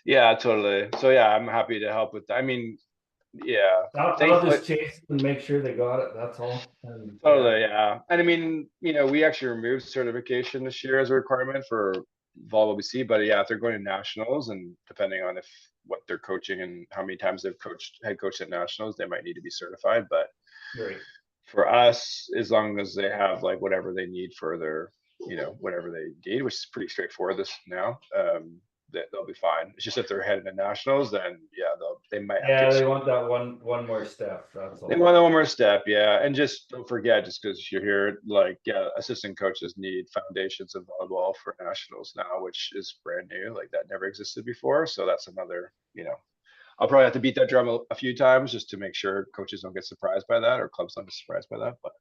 Yeah, totally. So yeah, I'm happy to help with that. I mean, yeah, I'll just chase and make sure they got it. That's all. And, totally. Yeah. And I mean, we actually removed certification this year as a requirement for volleyball BC, but yeah, if they're going to nationals and depending on what they're coaching and how many times they've head coached at nationals, they might need to be certified. But right. for us, as long as they have like whatever they need for their, whatever they need, which is pretty straightforward this now, they'll be fine. It's just if they're heading to nationals, then yeah, they might have to. They want that one more step. That's all. They want one more step, yeah. And just don't forget, just because you're here, like, yeah, assistant coaches need foundations of volleyball for nationals now, which is brand new. Like that never existed before. So that's another, I'll probably have to beat that drum a few times just to make sure coaches don't get surprised by that or clubs don't get surprised by that. But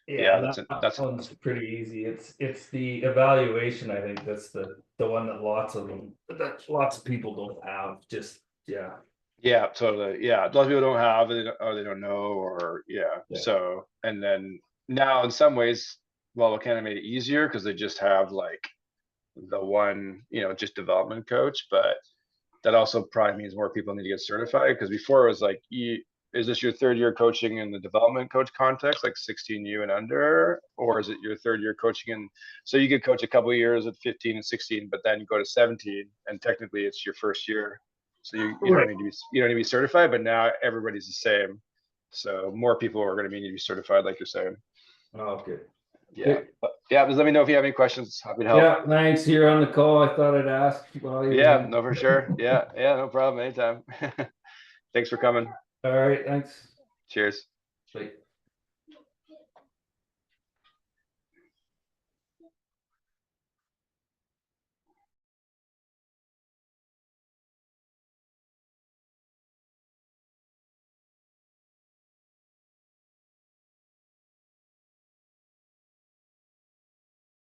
yeah, that's one's pretty easy. It's the evaluation. I think that's the one that lots of people don't have. Just yeah, totally. Yeah, a lot of people don't have it, or they don't know, or yeah. So, and then now in some ways, well, Canada made it easier because they just have like the one, just development coach, but that also probably means more people need to get certified because before it was like, is this your third year coaching in the development coach context, like 16U and under, or is it your third year coaching in? So you could coach a couple of years at 15 and 16, but then you go to 17, and technically it's your first year, so you don't need to be certified. But now everybody's the same, so more people are going to need to be certified, like you're saying. Oh, good. Yeah, but yeah, just let me know if you have any questions. Happy to help. Yeah, thanks. You're on the call. I thought I'd ask. Yeah, no, for sure. Yeah, no problem. Anytime. Thanks for coming. All right, thanks. Cheers. Bye.